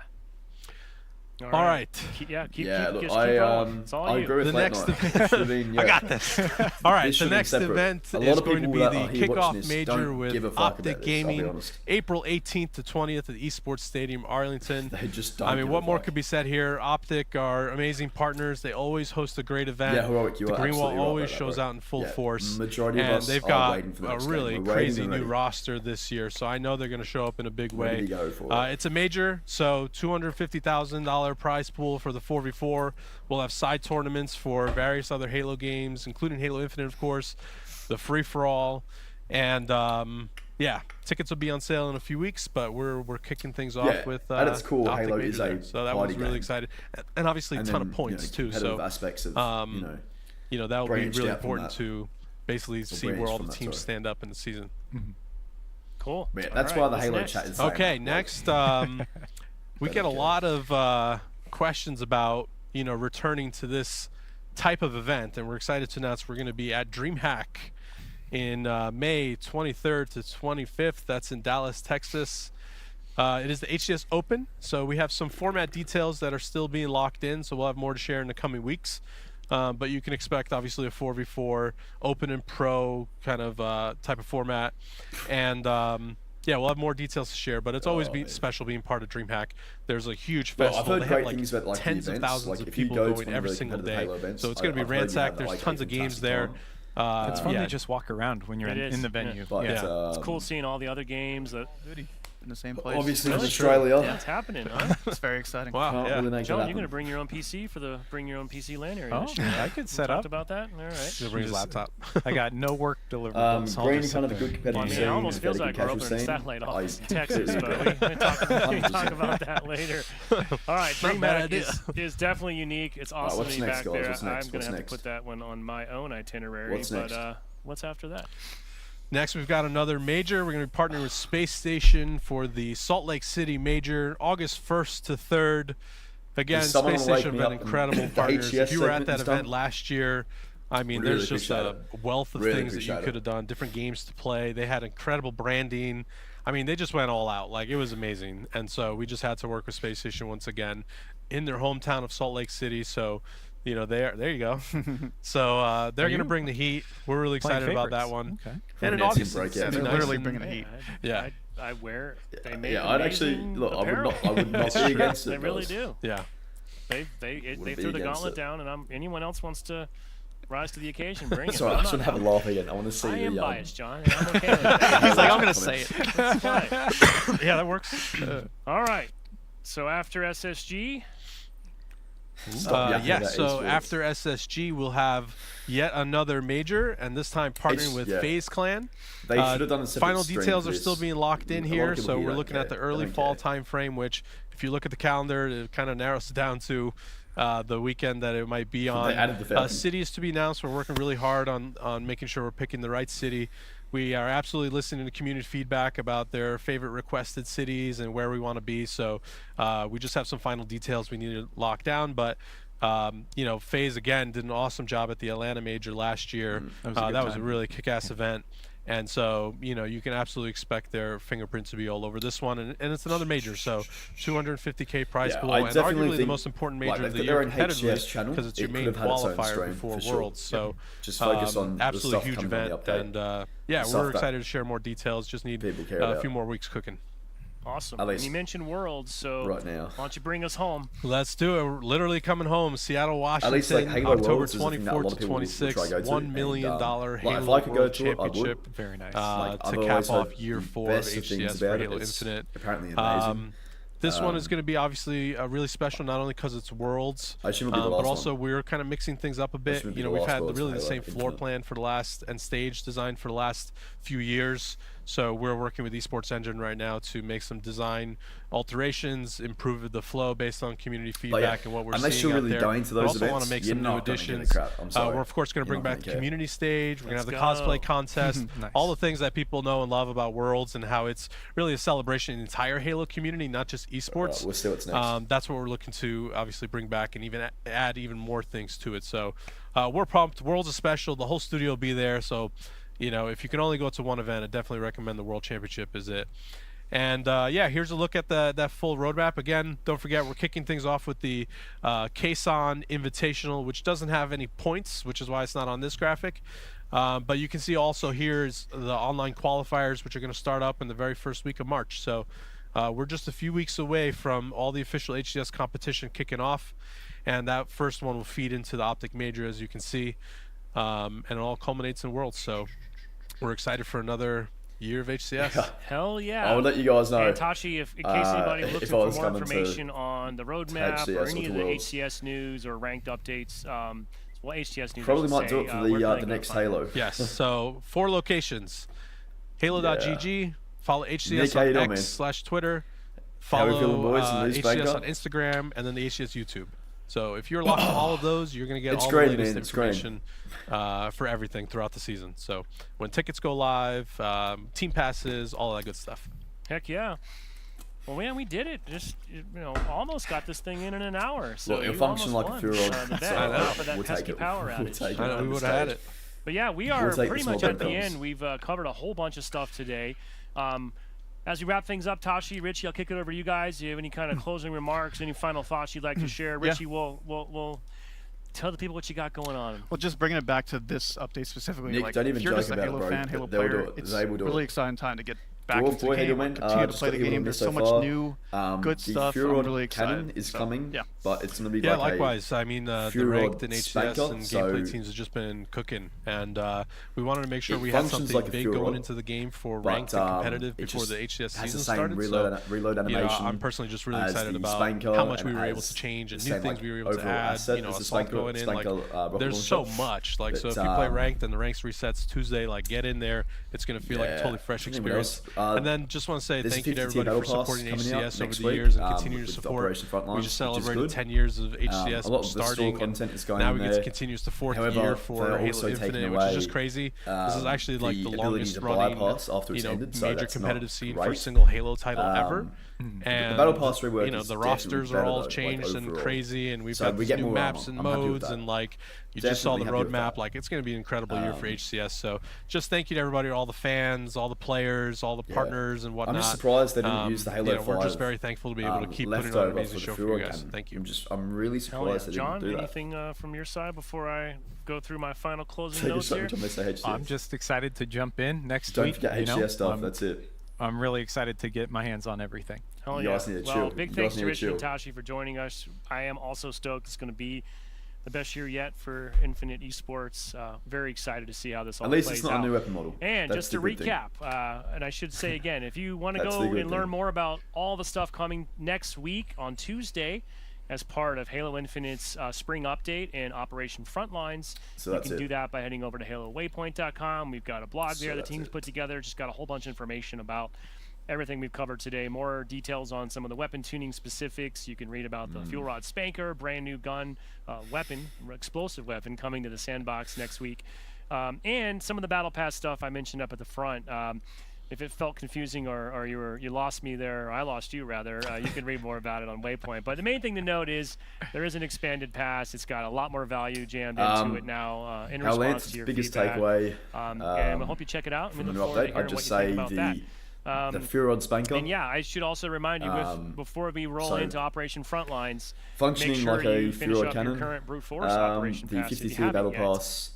All right. Keep Look, rolling. It's all I you. agree with The late next night. event- Should've been, I got this. All right, This the should have been next separate. event A lot is of going to people be that the are here watching kickoff this major don't with give a fuck Optic about this, I'll be Gaming, honest. April 18th to 20th at the Esports Stadium, Arlington. They just don't I mean, give a what more fuck. could be said here? Optic are amazing partners. They always host a great event. Yeah, Heroic, you the are Green Wall absolutely right always about that, shows bro. out in full Yeah, force. majority of and us they've are got waiting for the a next game. really We're waiting crazy and new ready. roster this year, so I know they're going to show up in a big way. Ready to go for it. It's a major, so $250,000 prize pool for the 4v4. We'll have side tournaments for various other Halo games, including Halo Infinite, of course, the free-for-all, and yeah, tickets will be on sale in a few weeks, but we're kicking things off with and it's cool. Optic Halo Major is there. a So that party was really game. excited, and obviously a And ton then, of points too. competitive So aspects of you know that will be branched really out from important that. to basically see branched where all from the that, teams sorry. stand up in the season. Cool. Yeah, All that's right, why the what's Halo next? chat is Okay, saying, next we get a go. lot of questions about returning to this type of event, and we're excited to announce we're going to be at DreamHack in May 23rd to 25th. That's in Dallas, Texas. It is the HCS Open, so we have some format details that are still being locked in, so we'll have more to share in the coming weeks. But you can expect, obviously, a 4v4 Open and Pro kind of type of format. And yeah, we'll have more details to share, but it's always special being part of DreamHack. There's a huge Well, I've festival. heard They great have things about, like, the tens of events. thousands Like, of if you people go to going one of every the single competitive day. Halo events, So it's going to be I've heard you ransacked. have, There's like, a tons of games fantastic there. time. It's fun yeah. to just walk around when you're It is, in the yeah. venue. But yeah. It's cool seeing all the other games that in the same place. obviously in Really? Australia, yeah, it's happening, huh? It's very exciting. Wow. can't Yeah. really make that John, you're happen. going to bring your own PC for the Bring Your Own PC LAN area Oh, this year. I could set Talked up. about that? All right. He'll bring his laptop. I got no work deliverables. so I'll Green just kind sit of a there. good competitive Well, I mean, scene. it almost feels very like good we're casual over in scene. satellite office in I Texas, completely but agree. we can talk 100%. about that later. All right, Not a bad DreamHack is definitely unique. It's awesome what's to be next, back guys? there. What's I'm next? going to have What's to put that one on my own itinerary. What's next? But what's after that? Next, we've got another major. We're going to be partnering with Space Station for the Salt Lake City Major, August 1st to 3rd. Again, Is someone Space gonna Station wake have me been up incredible and partners. the If you were at HCS that segment event last year, I mean, Really there's just a appreciate wealth of Really things that you appreciate could it. have done, different games to play. They had incredible branding. I mean, they just went all out. Like, it was amazing. And so we just had to work with Space Station once again in their hometown of Salt Lake City. So, there you go. So they're going to bring the heat. We're really Playing excited about that favorites. one. Okay. And in Nancy August, break, it's yeah, gonna be they're nice literally and- bringing the heat. Yeah. I wear. They make Yeah, I'd actually amazing look. apparel. I would not be against it. They really guys. do. Yeah. They Wouldn't be threw the against gauntlet it. down, and anyone else wants to rise to the occasion, bring it. Sorry, I'm I not- shouldn't have a laugh again. I want to see I am the biased, John. And I'm okay with that. He's like, I'm gonna say it. That's fine. Yeah, that works. All right. So after SSG, Stop yakking about So esports. after SSG, we'll have yet another major, and this time partnering with yeah. FaZe Clan. They should have done a separate Final stream details for are this. still being locked in A lot of here, people so here we're don't looking at care. the They early don't fall care. time frame, which, if you look at the calendar, it kind of narrows it down to the weekend that it might be on. added the Falcon. Cities to be announced. We're working really hard on making sure we're picking the right city. We are absolutely listening to community feedback about their favorite requested cities and where we want to be. So we just have some final details we need to lock down, but FaZe again did an awesome job at the Atlanta Major last year. That was a really kick-ass event. And so, you can absolutely expect their fingerprint to be all over this one. And it's another major, so $250K prize pool, I and definitely arguably the think, most important like, major of they've the got their year own HCS competitively, channel. because it's your It main could have had its own qualifier stream, before for sure. Worlds. So Just focus on the absolutely stuff huge coming on the event. update. And The stuff we're that excited to share more details. Just need people care a about. few more weeks cooking. awesome. At And least you mentioned Worlds, so right now. why don't you bring us home? Let's do it. We're literally coming home. Seattle, Washington, least, like, Halo October Worlds is the thing that a lot 24th of to people will try 26th. to go to, $1 million and, Halo like, if I could go World to it, I would. Championship. Very nice. Like, To otherwise cap off I've year heard 4 of best of things HCS for about it. Halo It's Infinite. apparently amazing. This one is going to be obviously really special, not only because it's Worlds, I assume it'll be the last but also one. we're kind of mixing things up a bit. You know, we've had really the same floor plan for the last and stage design for the last few years. So we're working with Esports Engine right now to make some design alterations, improve the flow based on community feedback and what we're seeing you're out really there. going to those We also events, want to make some new additions. We're of course going to bring back the community stage. We're going to have the cosplay contest, Nice. all the things that people know and love about Worlds, and how it's really a celebration of the entire Halo community, not just esports. We'll see what's next. That's what we're looking to obviously bring back and even add even more things to it. So we're pumped. Worlds is special. The whole studio will be there. So, you know, if you can only go to one event, I definitely recommend the World Championship is it. And yeah, here's a look at that full roadmap. Again, don't forget we're kicking things off with the Kason Invitational, which doesn't have any points, which is why it's not on this graphic. But you can see also here's the online qualifiers, which are going to start up in the very first week of March. So we're just a few weeks away from all the official HCS competition kicking off, and that first one will feed into the Optic Major, as you can see, and it all culminates in Worlds. So we're excited for another year of HCS. Hell yeah. I'll let you guys know. And Tachi, in case anybody looking for more information on the roadmap HCS or any of the Worlds. HCS news or ranked updates, well, HCS news Probably might do it for the next Halo. Yes, so 4 locations. Halo.gg, follow HCS Nick, on X/Twitter, follow HCS on Instagram, and then the HCS YouTube. So if you're locked on all of those, you're going to get all the latest information for everything throughout the season. So when tickets go live, team passes, all that good stuff. Heck yeah. Well, man, we did it. Just, you know, almost got this thing in an hour. So Well, it'll function like a Furod. For that pesky power outage. We would have had it. But yeah, we are pretty much at the films. end. We've covered a whole bunch of stuff today. As we wrap things up, Tashi, Richie, I'll kick it over to you guys. Do you have any kind of closing remarks, any final thoughts you'd like to share? Richie, we'll tell the people what you got going on. Well, just bringing it back to this update specifically, Nick, like don't even if you're just a joke Halo about it, fan, bro. Halo They'll do player, it. it's They will do really it. exciting time to get back Go into the for game, Halo, continue to just play the got Halo game. on There's this so so much far. new, good The stuff. I'm Furod really excited. cannon is coming, yeah. but it's going to be Yeah, like likewise. I mean, the Rod ranked and HCS Spanker, and so gameplay teams have just been cooking, and we wanted to make sure it we had functions something like a big Furod, going into the game for but, ranked and competitive it before the just HCS has season the same started. reload So, animation. I'm personally just really as excited the about Spanker how much we and were able as to change and the new same, things like, we were able to overall add. asset You know, as the assault Spanker- going in. Like, rocket there's so launcher. much. Like, so if But, you play ranked and the ranks resets Tuesday, like get in there. It's going to feel like a totally fresh Anyone experience. else? And then just want to say there's thank you to 50 everybody for Battle Pass supporting coming out HCS over next the week, years and continuing to with support. Operation Frontlines, We which just is celebrated good. 10 years of HCS a lot of the store starting, content and is going now in we get there. to continue the 4th However, year for they're Halo also taking Infinite, which away, is just crazy. This is actually like the the longest ability to buy running, pass after it's you know, ended, so major that's not competitive scene for a great. single Halo title ever. And the Battle Pass rework you know, is the definitely rosters are better all though, like, changed and overall. crazy, and we've So got we these get new more maps ammo. and I'm happy with modes, that. and like you just saw the Definitely happy with roadmap. that. Like it's going to be an incredible year for HCS. So just thank you to everybody, all the fans, all the players, all the partners, and whatnot. I'm just surprised they didn't use the Halo 5. We're just very thankful to be able to keep putting on an amazing show for you guys. Thank you. I'm really surprised they John, didn't do that. anything from your side before I go through my final closing Take a notes shot, here? which I'm gonna say HCS. I'm just excited to jump in next Don't week. forget you know? HCS stuff. That's it. I'm really excited to get my hands on everything. Hell You yeah. guys need to Well, chill. big You thanks guys to need to Richie and chill. Tashi for joining us. I am also stoked. It's going to be the best year yet for Infinite Esports. Very excited to see how this all At plays least out. it's not a new weapon model. And That's just to the good thing. recap, and I should say again, if you want to That's go the good and learn thing. more about all the stuff coming next week on Tuesday as part of Halo Infinite's spring update and Operation Frontlines, So you that's can it. do that by heading over to HaloWaypoint.com. We've got a blog So there the that's team's it. put together. Just got a whole bunch of information about everything we've covered today. More details on some of the weapon tuning specifics. You can read about the fuel rod Spanker, brand new gun, weapon, explosive weapon coming to the Sandbox next week. And some of the Battle Pass stuff I mentioned up at the front. If it felt confusing or you lost me there, or I lost you rather, you can read more about it on Waypoint. But the main thing to note is there is an expanded pass. It's got a lot more value jammed into it now in response to your biggest feedback. takeaway. And we hope you check it out. And we from look the forward to update, hearing I'd what just you think say about that. the Furod Spanker. And yeah, I should also remind you before we roll so into Operation Frontlines, functioning make sure like a you finish Furod up cannon. your current brute force operation the pass if you 52 haven't Battle yet. Pass.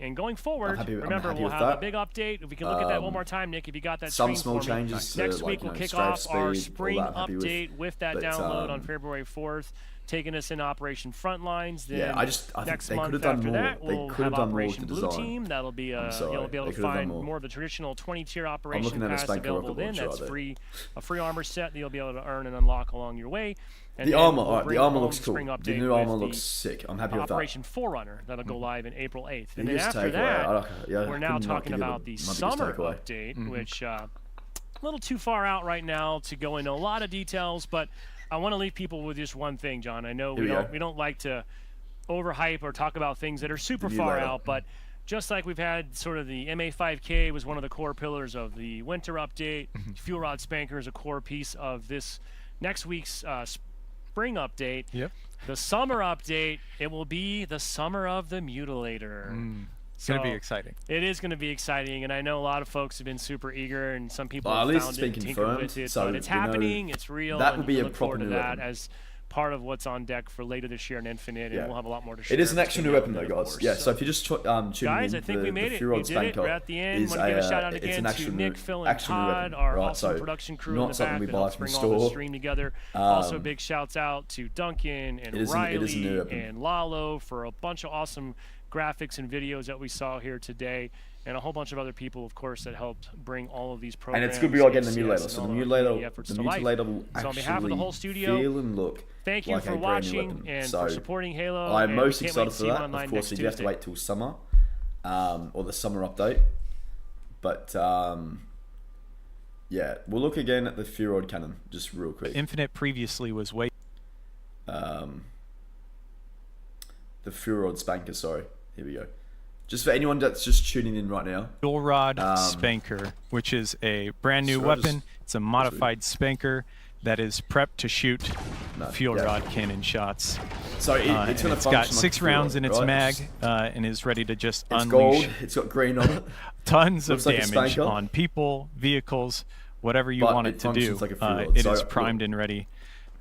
And going forward, I'm remember happy we'll with have that. a big update. If we can look at that one more time, Nick, if you got that Some screen small for me. changes to, Next like, week you we'll know, kick strafe off our speed, all spring that, happy with. update with that But, download on February 4th. taking us in Operation Frontlines. Then yeah, I think next they could month have done after more. that, They we'll could have have done more Operation with the Blue design. Team. That'll be sorry, you'll be able they to could have done find more. more of the traditional 20-tier I'm Operation looking at a Pass Spanker available rocket then. launcher That's right there. a free armor set that you'll be able to earn and unlock along your way. And The then armor, we'll alright, the bring armor home looks the cool. spring The update new armor with looks the sick. I'm happy with that. Operation Forerunner that'll go live in April 8th. And then Biggest after takeaway, that, yeah, we're I now could not talking give you about the my biggest summer takeaway. update, which a little too far out right now to go into a lot of details, but I want to leave people with just one thing, John. I know we don't like to overhype or talk about things that are super far out, but just like we've had sort of the MA5K was one of the core pillars of the winter update. Fuel Rod Spanker is a core piece of this next week's spring update. Yep. The summer update, it will be the summer of the Mutilator. It's going to be exciting. It is going to be exciting, and I know a lot of folks have been super eager, and some people Well, have at least found it's it been and tinkered confirmed, with it. so But it's we know happening, it's real, that and would be we a look proper forward to new that weapon. as part of what's on deck for later this year in Infinite, and we'll have a lot more to share. It is an as actual we new go weapon, into though, it, guys. of course. Yeah, so if you just tuning Guys, in, I think we made the it. Fuel Rod We did it. Spanker We're at the end. is Want to give a shout out it's again an to actual Nick, new, Phil, and actual new Todd, weapon, our right? awesome So production crew not in the something back we that buy helps from bring the all the store. stream together. Also, big shouts out to Duncan and it is a Riley new weapon. and Lalo for a bunch of awesome graphics and videos that we saw here today, and a whole bunch of other people, of course, that helped bring all of these programs. And it's good we are getting the ACS, Mutilator. and So all the of our Mutilator, community efforts the to life. Mutilator will So on actually behalf of the whole studio, feel and look thank you like for a brand new watching weapon. and So for supporting Halo. I'm and most we can't wait excited to for see you that. online Of course, next you have to Tuesday. wait till summer, or the summer update. But yeah, we'll look again at the Fuel Rod cannon just real quick. Infinite previously was way. The Fuel Rod Spanker. Sorry, here we go. Just for anyone that's just tuning in right now. Fuel Rod Spanker, which is a brand new weapon. It's a modified Spanker that is prepped to shoot fuel rod cannon shots. So it's got 6 like rounds in its right? mag and is ready to just It's unleash gold. It's got green on it. tons of Looks like a damage Spanker. on people, vehicles, whatever you But want it it to do. functions like a fuel rod. It So, is primed and ready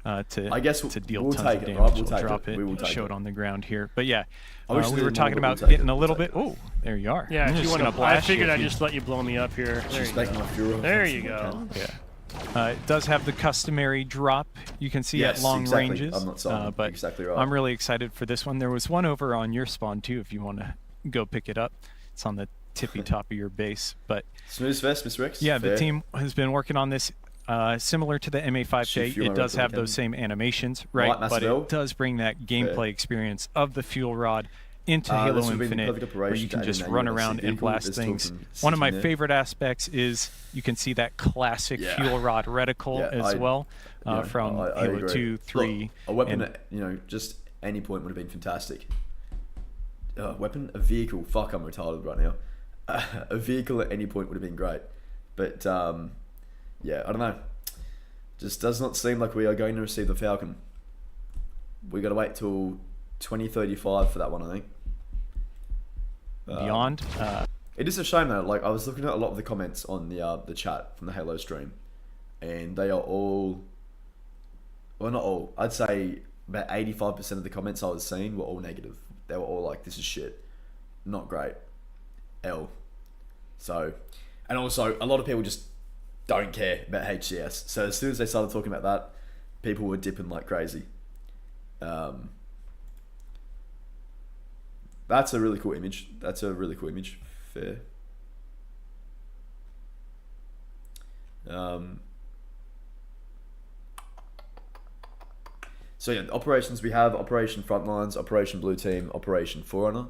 to I guess to deal we'll tons take of it, damage. right? We'll I'll take drop it. it. We will take Show it it. on the ground here. But yeah, I wish we there were was talking more, but about we'll take getting it. a little We'll bit. take it. Oh, there you are. Yeah, I'm if you just want gonna to, I blast figured you I'd if you- just let you blow me up here. There Just you make go. my Fuel Rod. There you go. Yeah. It does have the customary drop you can see Yes, at long exactly. ranges. I'm not sorry. But Exactly right. I'm really excited for this one. There was one over on your spawn too if you want to go pick it up. It's on the tippy top of your base. But Snooze Vest, Mr. Rex. yeah, Fair. the team has been working on this similar to the Shoot MA5K. fuel It does rod have cannon. those same animations, right? Right, But Macedonia. it does bring that gameplay experience of the fuel rod into This Halo would be the Infinite, perfect where operation you can to just animate run your around and vehicle. blast There's things. talking One of my sitting there. favorite aspects is you can see that classic Yeah. fuel rod reticle Yeah, as well from I Halo agree. 2, 3. Look, a weapon and- at just any point would have been fantastic. A vehicle. Fuck, I'm retarded right now. A vehicle at any point would have been great, but yeah, I don't know. Just does not seem like we are going to receive the Falcon. We got to wait till 2035 for that one, I think. Beyond. It is a shame though. Like I was looking at a lot of the comments on the chat from the Halo stream, and they are all, well, not all. I'd say about 85% of the comments I was seeing were all negative. They were all like, "This is shit, not great, L." So, and also a lot of people just don't care about HCS. So as soon as they started talking about that, people were dipping like crazy. That's a really cool image. Fair. So yeah, the operations we have: Operation Frontlines, Operation Blue Team, Operation Forerunner,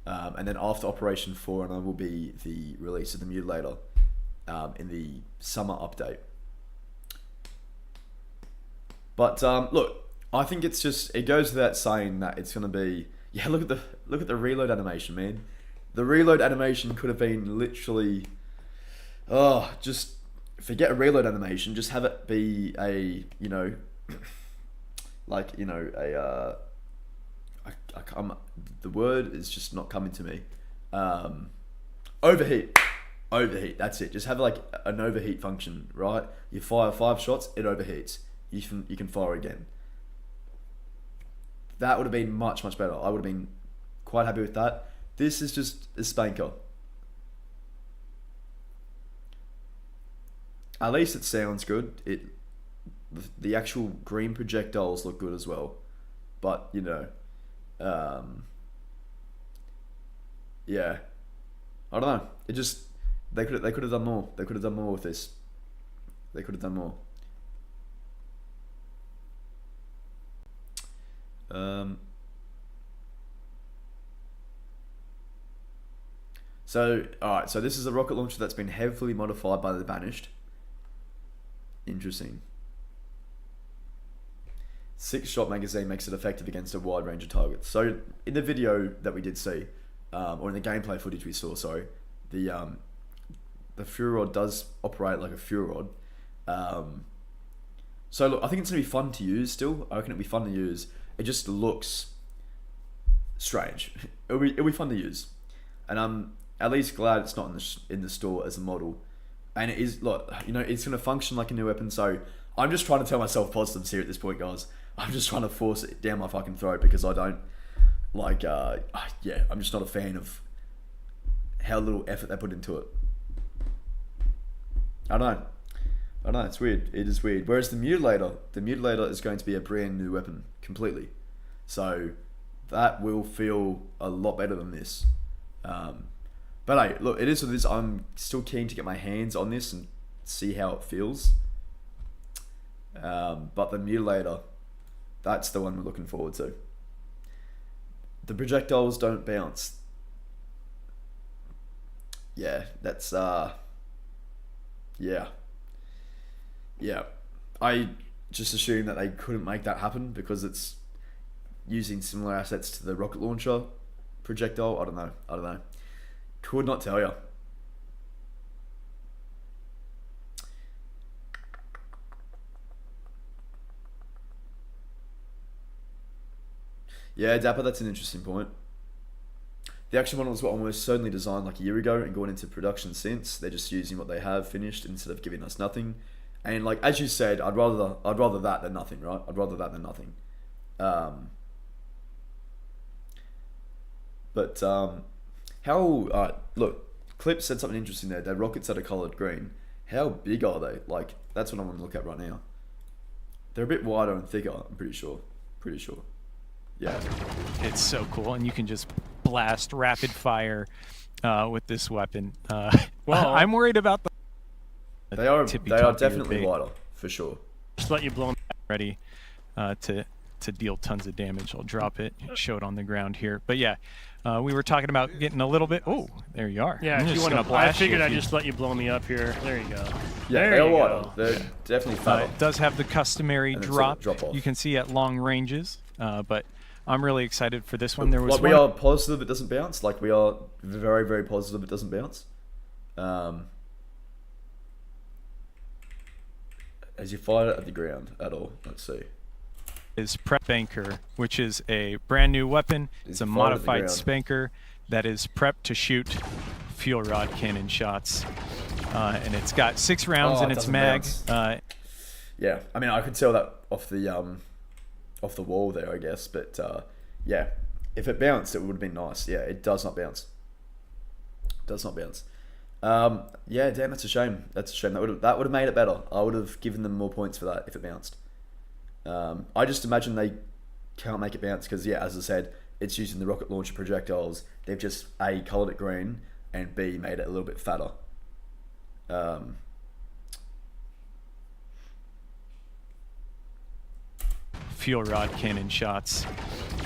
and then after Operation Forerunner will be the release of the Mutilator in the summer update. But look, I think it's just, it goes without saying that it's gonna be, yeah. Look at the reload animation, man. The reload animation could have been literally, just forget a reload animation. Just have it be a, like, the word is just not coming to me. Overheat. That's it. Just have like an overheat function, right? You fire 5 shots, it overheats. You can fire again. That would have been much better. I would have been quite happy with that. This is just a spanker. At least it sounds good. The actual green projectiles look good as well. but yeah, I don't know. It just they could have done more. They could have done more with this. They could have done more. So, alright, so this is a rocket launcher that's been heavily modified by the Banished. Interesting. 6-shot magazine makes it effective against a wide range of targets. So, in the video that we did see, or in the gameplay footage we saw, sorry, the Fury Rod does operate like a Fury Rod. So, look, I think it's going to be fun to use still. I reckon it'll be fun to use. It just looks strange. It'll be fun to use. And I'm at least glad it's not in the store as a model. And it is, look, it's going to function like a new weapon. So I'm just trying to tell myself positives here at this point, guys. I'm just trying to force it down my fucking throat because I don't I'm just not a fan of how little effort they put into it. I don't know, it's weird. It is weird. Whereas the Mutilator is going to be a brand new weapon completely. So that will feel a lot better than this. But hey, look, it is what it is. I'm still keen to get my hands on this and see how it feels. But the Mutilator, that's the one we're looking forward to. The projectiles don't bounce. Yeah, that's yeah. I just assumed that they couldn't make that happen because it's using similar assets to the rocket launcher projectile. I don't know. Could not tell you. Yeah, Dapper, that's an interesting point. The action models were almost certainly designed like a year ago and gone into production since. They're just using what they have finished instead of giving us nothing. And like as you said, I'd rather that than nothing, right? I'd rather that than nothing. Look, Clip said something interesting there. They're rockets that are coloured green. How big are they? Like, that's what I want to look at right now. They're a bit wider and thicker, I'm pretty sure. Yeah. It's so cool, and you can just blast rapid fire with this weapon. Well, I'm worried about the. They are definitely wider, for sure. Just let you blow them. Ready to deal tons of damage. I'll drop it, show it on the ground here. But yeah, we were talking about getting a little bit. Oh, there you are. Yeah, if you want to, I figured I'd just let you blow me up here. There you go. Yeah, they're wider. They're definitely fatter. It does have the customary drop off. You can see at long ranges, but I'm really excited for this one. There was like we are positive it doesn't bounce. Like we are very, very positive it doesn't bounce. As you fire it at the ground at all. Let's see. Is Prep Spanker, which is a brand new weapon. It's a modified Spanker that is prepped to shoot fuel rod cannon shots. And it's got 6 rounds in its mag. Yeah, I mean, I could tell that off the wall there, I guess. But yeah, if it bounced, it would have been nice. Yeah, it does not bounce. Yeah, damn, that's a shame. That would have made it better. I would have given them more points for that if it bounced. I just imagine they can't make it bounce because, yeah, as I said, it's using the rocket launcher projectiles. They've just A, coloured it green, and B, made it a little bit fatter. Fuel rod cannon shots.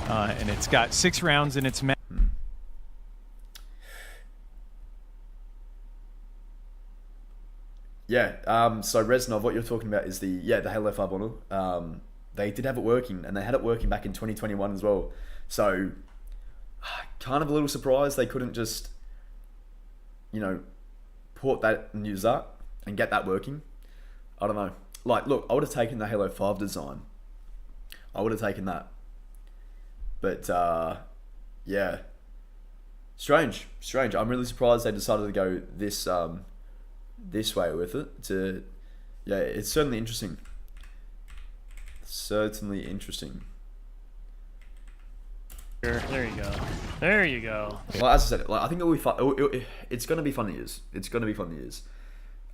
And it's got 6 rounds in its mag. Yeah, so Reznov, what you're talking about is the Halo 5 model. They did have it working, and they had it working back in 2021 as well. So, kind of a little surprised they couldn't just, port that and use that and get that working. I don't know. Like, look, I would have taken the Halo 5 design. I would have taken that. But, yeah. Strange. I'm really surprised they decided to go this way with it. It's certainly interesting. There you go. Well, as I said, like, I think it'll be fun. It's going to be fun to use.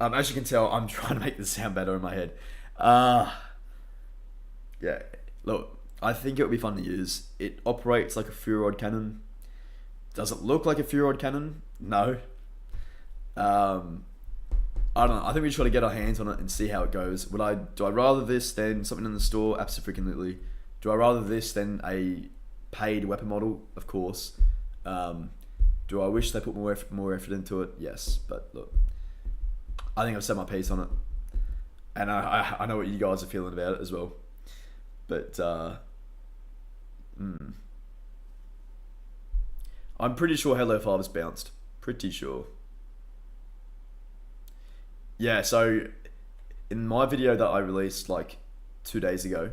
As you can tell, I'm trying to make this sound better in my head. Yeah, look, I think it would be fun to use. It operates like a fuel rod cannon. Does it look like a fuel rod cannon? No. I don't know. I think we just got to get our hands on it and see how it goes. Do I rather this than something in the store? Absolutely. Do I rather this than a paid weapon model? Of course. Do I wish they put more effort into it? Yes. But look, I think I've said my piece on it, and I know what you guys are feeling about it as well. But I'm pretty sure Halo 5 has bounced. Pretty sure. Yeah, so in my video that I released like 2 days ago,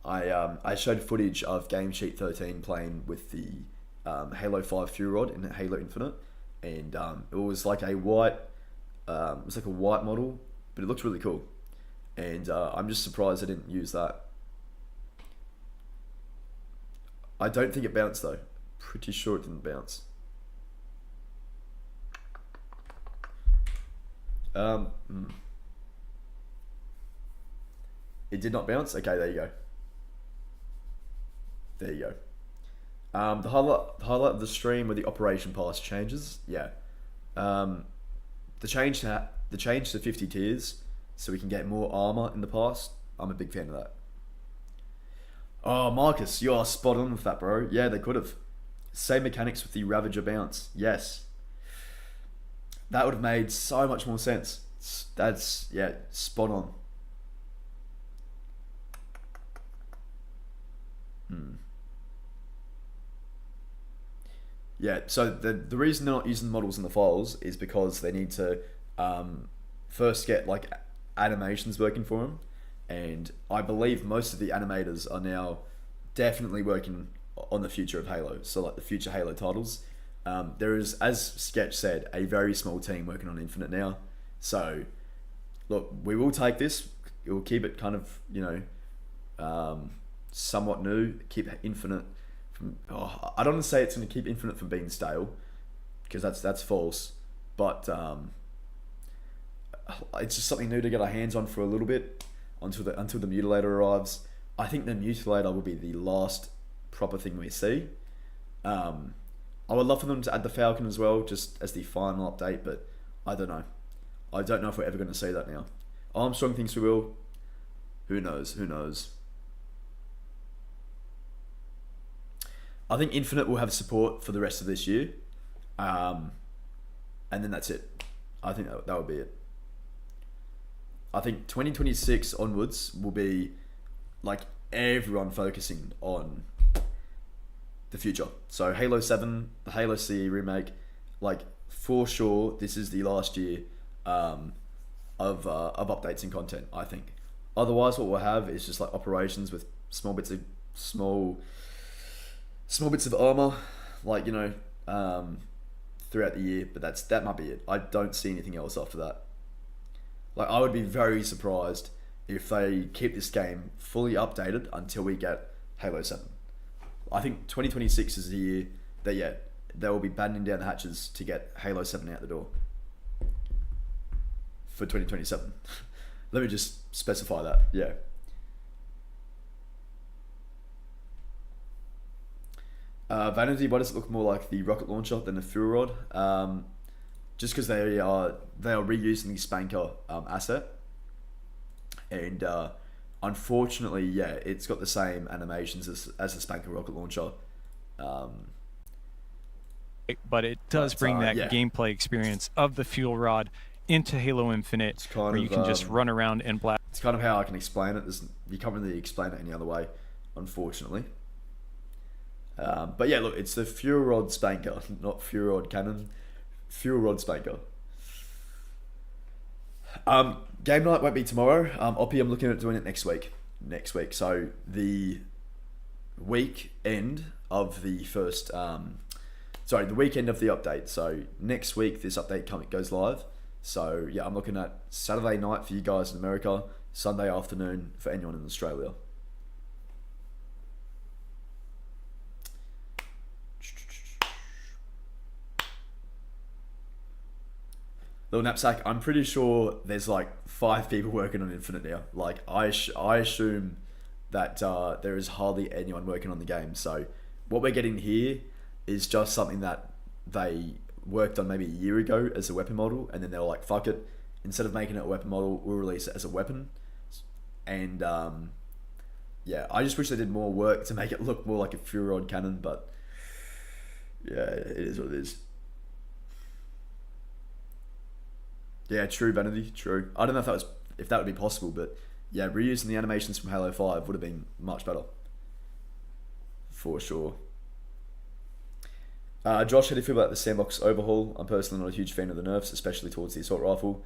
I showed footage of Game Sheet 13 playing with the Halo 5 fuel rod in Halo Infinite, and it was like a white model, but it looked really cool, and I'm just surprised I didn't use that. I don't think it bounced though. Pretty sure it didn't bounce. It did not bounce. Okay, there you go. There you go. The highlight of the stream were the operation pass changes. Yeah. The change to 50 tiers, so we can get more armor in the pass. I'm a big fan of that. Oh, Marcus, you are spot on with that, bro. Yeah, they could have. Same mechanics with the Ravager bounce. Yes. That would have made so much more sense. That's, yeah, spot on. Yeah, so the reason they're not using models in the files is because they need to first get like animations working for them, and I believe most of the animators are now definitely working on the future of Halo, so like the future Halo titles. There is, as Sketch said, a very small team working on Infinite now, so look, we will take this, we'll keep it kind of, you know, somewhat new, keep Infinite from, I don't want to say it's going to keep Infinite from being stale, because that's false, but it's just something new to get our hands on for a little bit until the Mutilator arrives. I think the Mutilator will be the last proper thing we see. I would love for them to add the Falcon as well, just as the final update, but I don't know. I don't know if we're ever going to see that now. Armstrong thinks we will. Who knows? Who knows? I think Infinite will have support for the rest of this year. And then that's it. I think that would be it. I think 2026 onwards will be like everyone focusing on the future. So Halo 7, the Halo CE remake, like for sure this is the last year of updates and content, I think. Otherwise what we'll have is just like operations with small bits of armor, like, you know, throughout the year, but that might be it. I don't see anything else after that. Like, I would be very surprised if they keep this game fully updated until we get Halo 7. I think 2026 is the year that, yeah, they will be battening down the hatches to get Halo 7 out the door for 2027. Let me just specify that, yeah. Vanity, why does it look more like the rocket launcher than the fuel rod? Just because they are reusing the Spanker asset, and unfortunately, yeah, it's got the same animations as the Spanker rocket launcher. But it does bring that gameplay experience of the fuel rod into Halo Infinite, where you can just run around and blast. It's kind of how I can explain it. You can't really explain it any other way, unfortunately. But yeah, look, it's the fuel rod Spanker, not fuel rod cannon. Fuel rod Spanker. Game night won't be tomorrow. Oppie, I'm looking at doing it next week. So the weekend of the first, the weekend of the update. So next week this update goes live. So yeah, I'm looking at Saturday night for you guys in America, Sunday afternoon for anyone in Australia. Little Knapsack, I'm pretty sure there's like 5 people working on Infinite now. Like I assume that there is hardly anyone working on the game. So what we're getting here is just something that they worked on maybe a year ago as a weapon model, and then they were like, fuck it, instead of making it a weapon model, we'll release it as a weapon. And yeah, I just wish they did more work to make it look more like a Fury Rod cannon, but yeah, it is what it is. Yeah, true, Vanity, true. I don't know if that would be possible, but yeah, reusing the animations from Halo 5 would have been much better. For sure. Josh, how do you feel about the Sandbox overhaul? I'm personally not a huge fan of the nerfs, especially towards the assault rifle.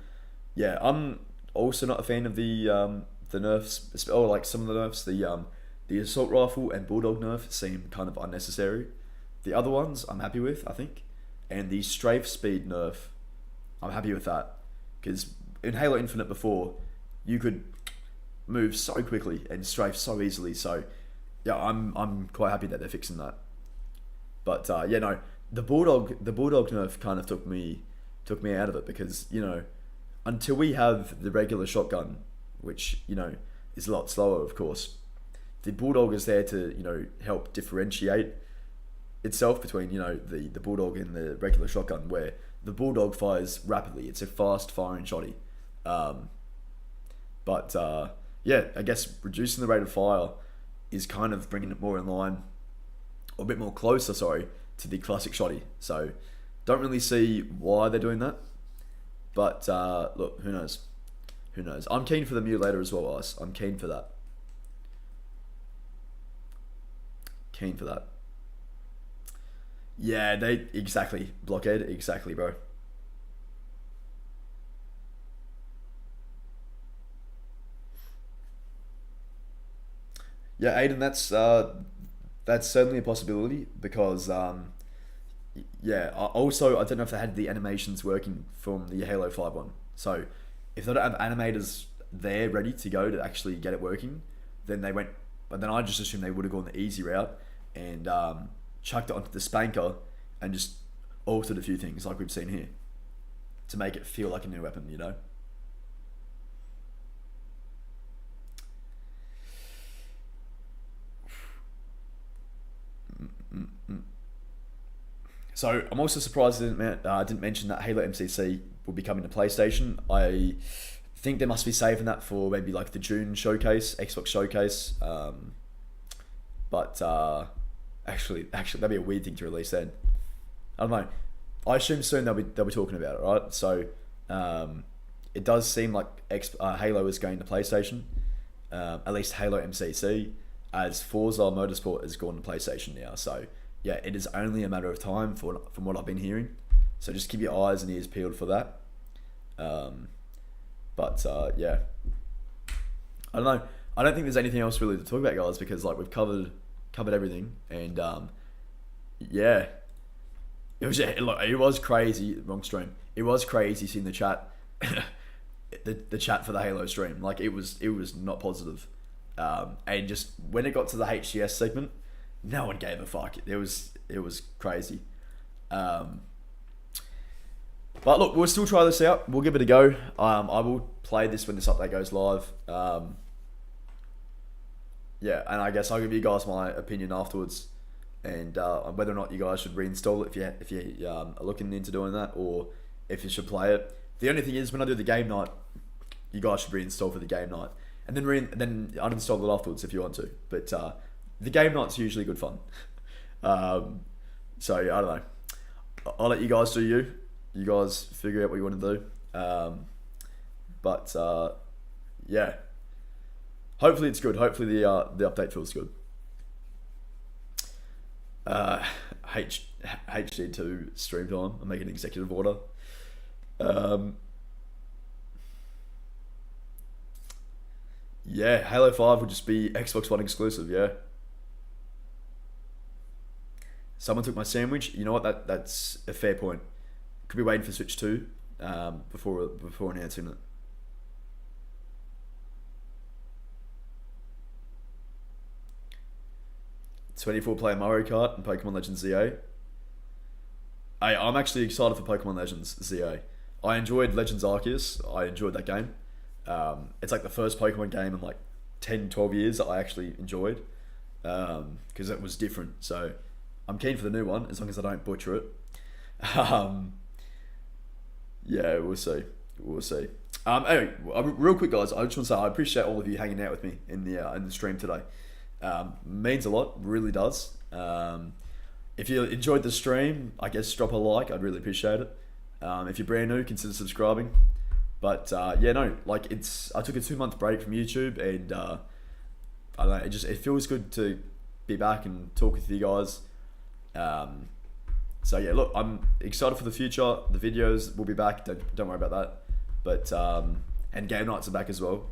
Yeah, I'm also not a fan of the nerfs, or like some of the nerfs. The assault rifle and bulldog nerf seem kind of unnecessary. The other ones I'm happy with, I think, and the strafe speed nerf, I'm happy with that, because in Halo Infinite before, you could move so quickly and strafe so easily. So yeah, I'm quite happy that they're fixing that. But yeah, no, the bulldog nerf kind of took me out of it, because, you know, until we have the regular shotgun, which, you know, is a lot slower, of course, the bulldog is there to, you know, help differentiate itself between, you know, the bulldog and the regular shotgun, where the bulldog fires rapidly. It's a fast firing shotty. But yeah, I guess reducing the rate of fire is kind of bringing it more in line, or a bit more closer, sorry, to the classic shotty. So don't really see why they're doing that. But look, who knows? Who knows? I'm keen for the mutilator as well, Ice. I'm keen for that. Keen for that. Yeah, exactly. Blockade, exactly, bro. Yeah, Aiden, that's certainly a possibility, because yeah, also I don't know if they had the animations working from the Halo 5 one. So if they don't have animators there ready to go to actually get it working, then I just assume they would have gone the easy route and chucked it onto the Spanker and just altered a few things like we've seen here to make it feel like a new weapon, you know? So I'm also surprised I didn't mention that Halo MCC will be coming to PlayStation. I think they must be saving that for maybe like the June showcase, Xbox showcase. But actually that'd be a weird thing to release then. I don't know. I assume soon they'll be talking about it, right? So it does seem like Halo is going to PlayStation, at least Halo MCC, as Forza Motorsport has gone to PlayStation now. So yeah, it is only a matter of time from what I've been hearing. So just keep your eyes and ears peeled for that. But yeah, I don't know. I don't think there's anything else really to talk about, guys, because like we've covered everything, and yeah, it was crazy. Wrong stream. It was crazy seeing the chat, the chat for the Halo stream. Like it was not positive, and just when it got to the HCS segment, no one gave a fuck. It was crazy. But look, we'll still try this out. We'll give it a go. I will play this when this update goes live. Yeah, and I guess I'll give you guys my opinion afterwards, and whether or not you guys should reinstall it if you are looking into doing that, or if you should play it. The only thing is, when I do the game night, you guys should reinstall for the game night, and then uninstall it afterwards if you want to. But the game night's usually good fun. So I don't know. I'll let you guys do you. You guys figure out what you want to do. But yeah. Hopefully it's good. Hopefully the update feels good. HD2 stream time. I'm making an executive order. Yeah, Halo 5 will just be Xbox One exclusive, yeah. Someone took my sandwich. You know what? That's a fair point. Could be waiting for Switch 2 before announcing it. $24-player Mario Kart and Pokemon Legends ZA. I'm actually excited for Pokemon Legends ZA. I enjoyed Legends Arceus. I enjoyed that game. It's like the first Pokemon game in like 10, 12 years that I actually enjoyed, because it was different. So I'm keen for the new one, as long as I don't butcher it. Yeah, we'll see. Anyway, real quick, guys, I just want to say I appreciate all of you hanging out with me in the stream today. Means a lot, really does. If you enjoyed the stream, I guess drop a like. I'd really appreciate it. If you're brand new, consider subscribing. But I took a 2-month break from YouTube, and I don't know, it feels good to be back and talk with you guys. So yeah, look, I'm excited for the future. The videos will be back. Don't worry about that. But and game nights are back as well.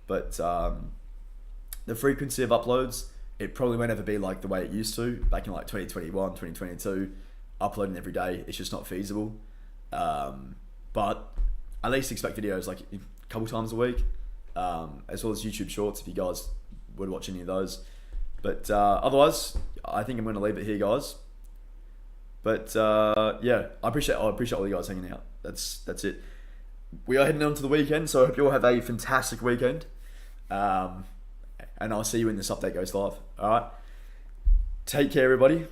But the frequency of uploads, it probably won't ever be like the way it used to back in like 2021, 2022. Uploading every day, it's just not feasible. But at least expect videos like a couple times a week, as well as YouTube Shorts if you guys would watch any of those. But otherwise, I think I'm going to leave it here, guys. But yeah, I appreciate all you guys hanging out. That's it. We are heading on to the weekend, so I hope you all have a fantastic weekend. And I'll see you when this update goes live. All right. Take care, everybody.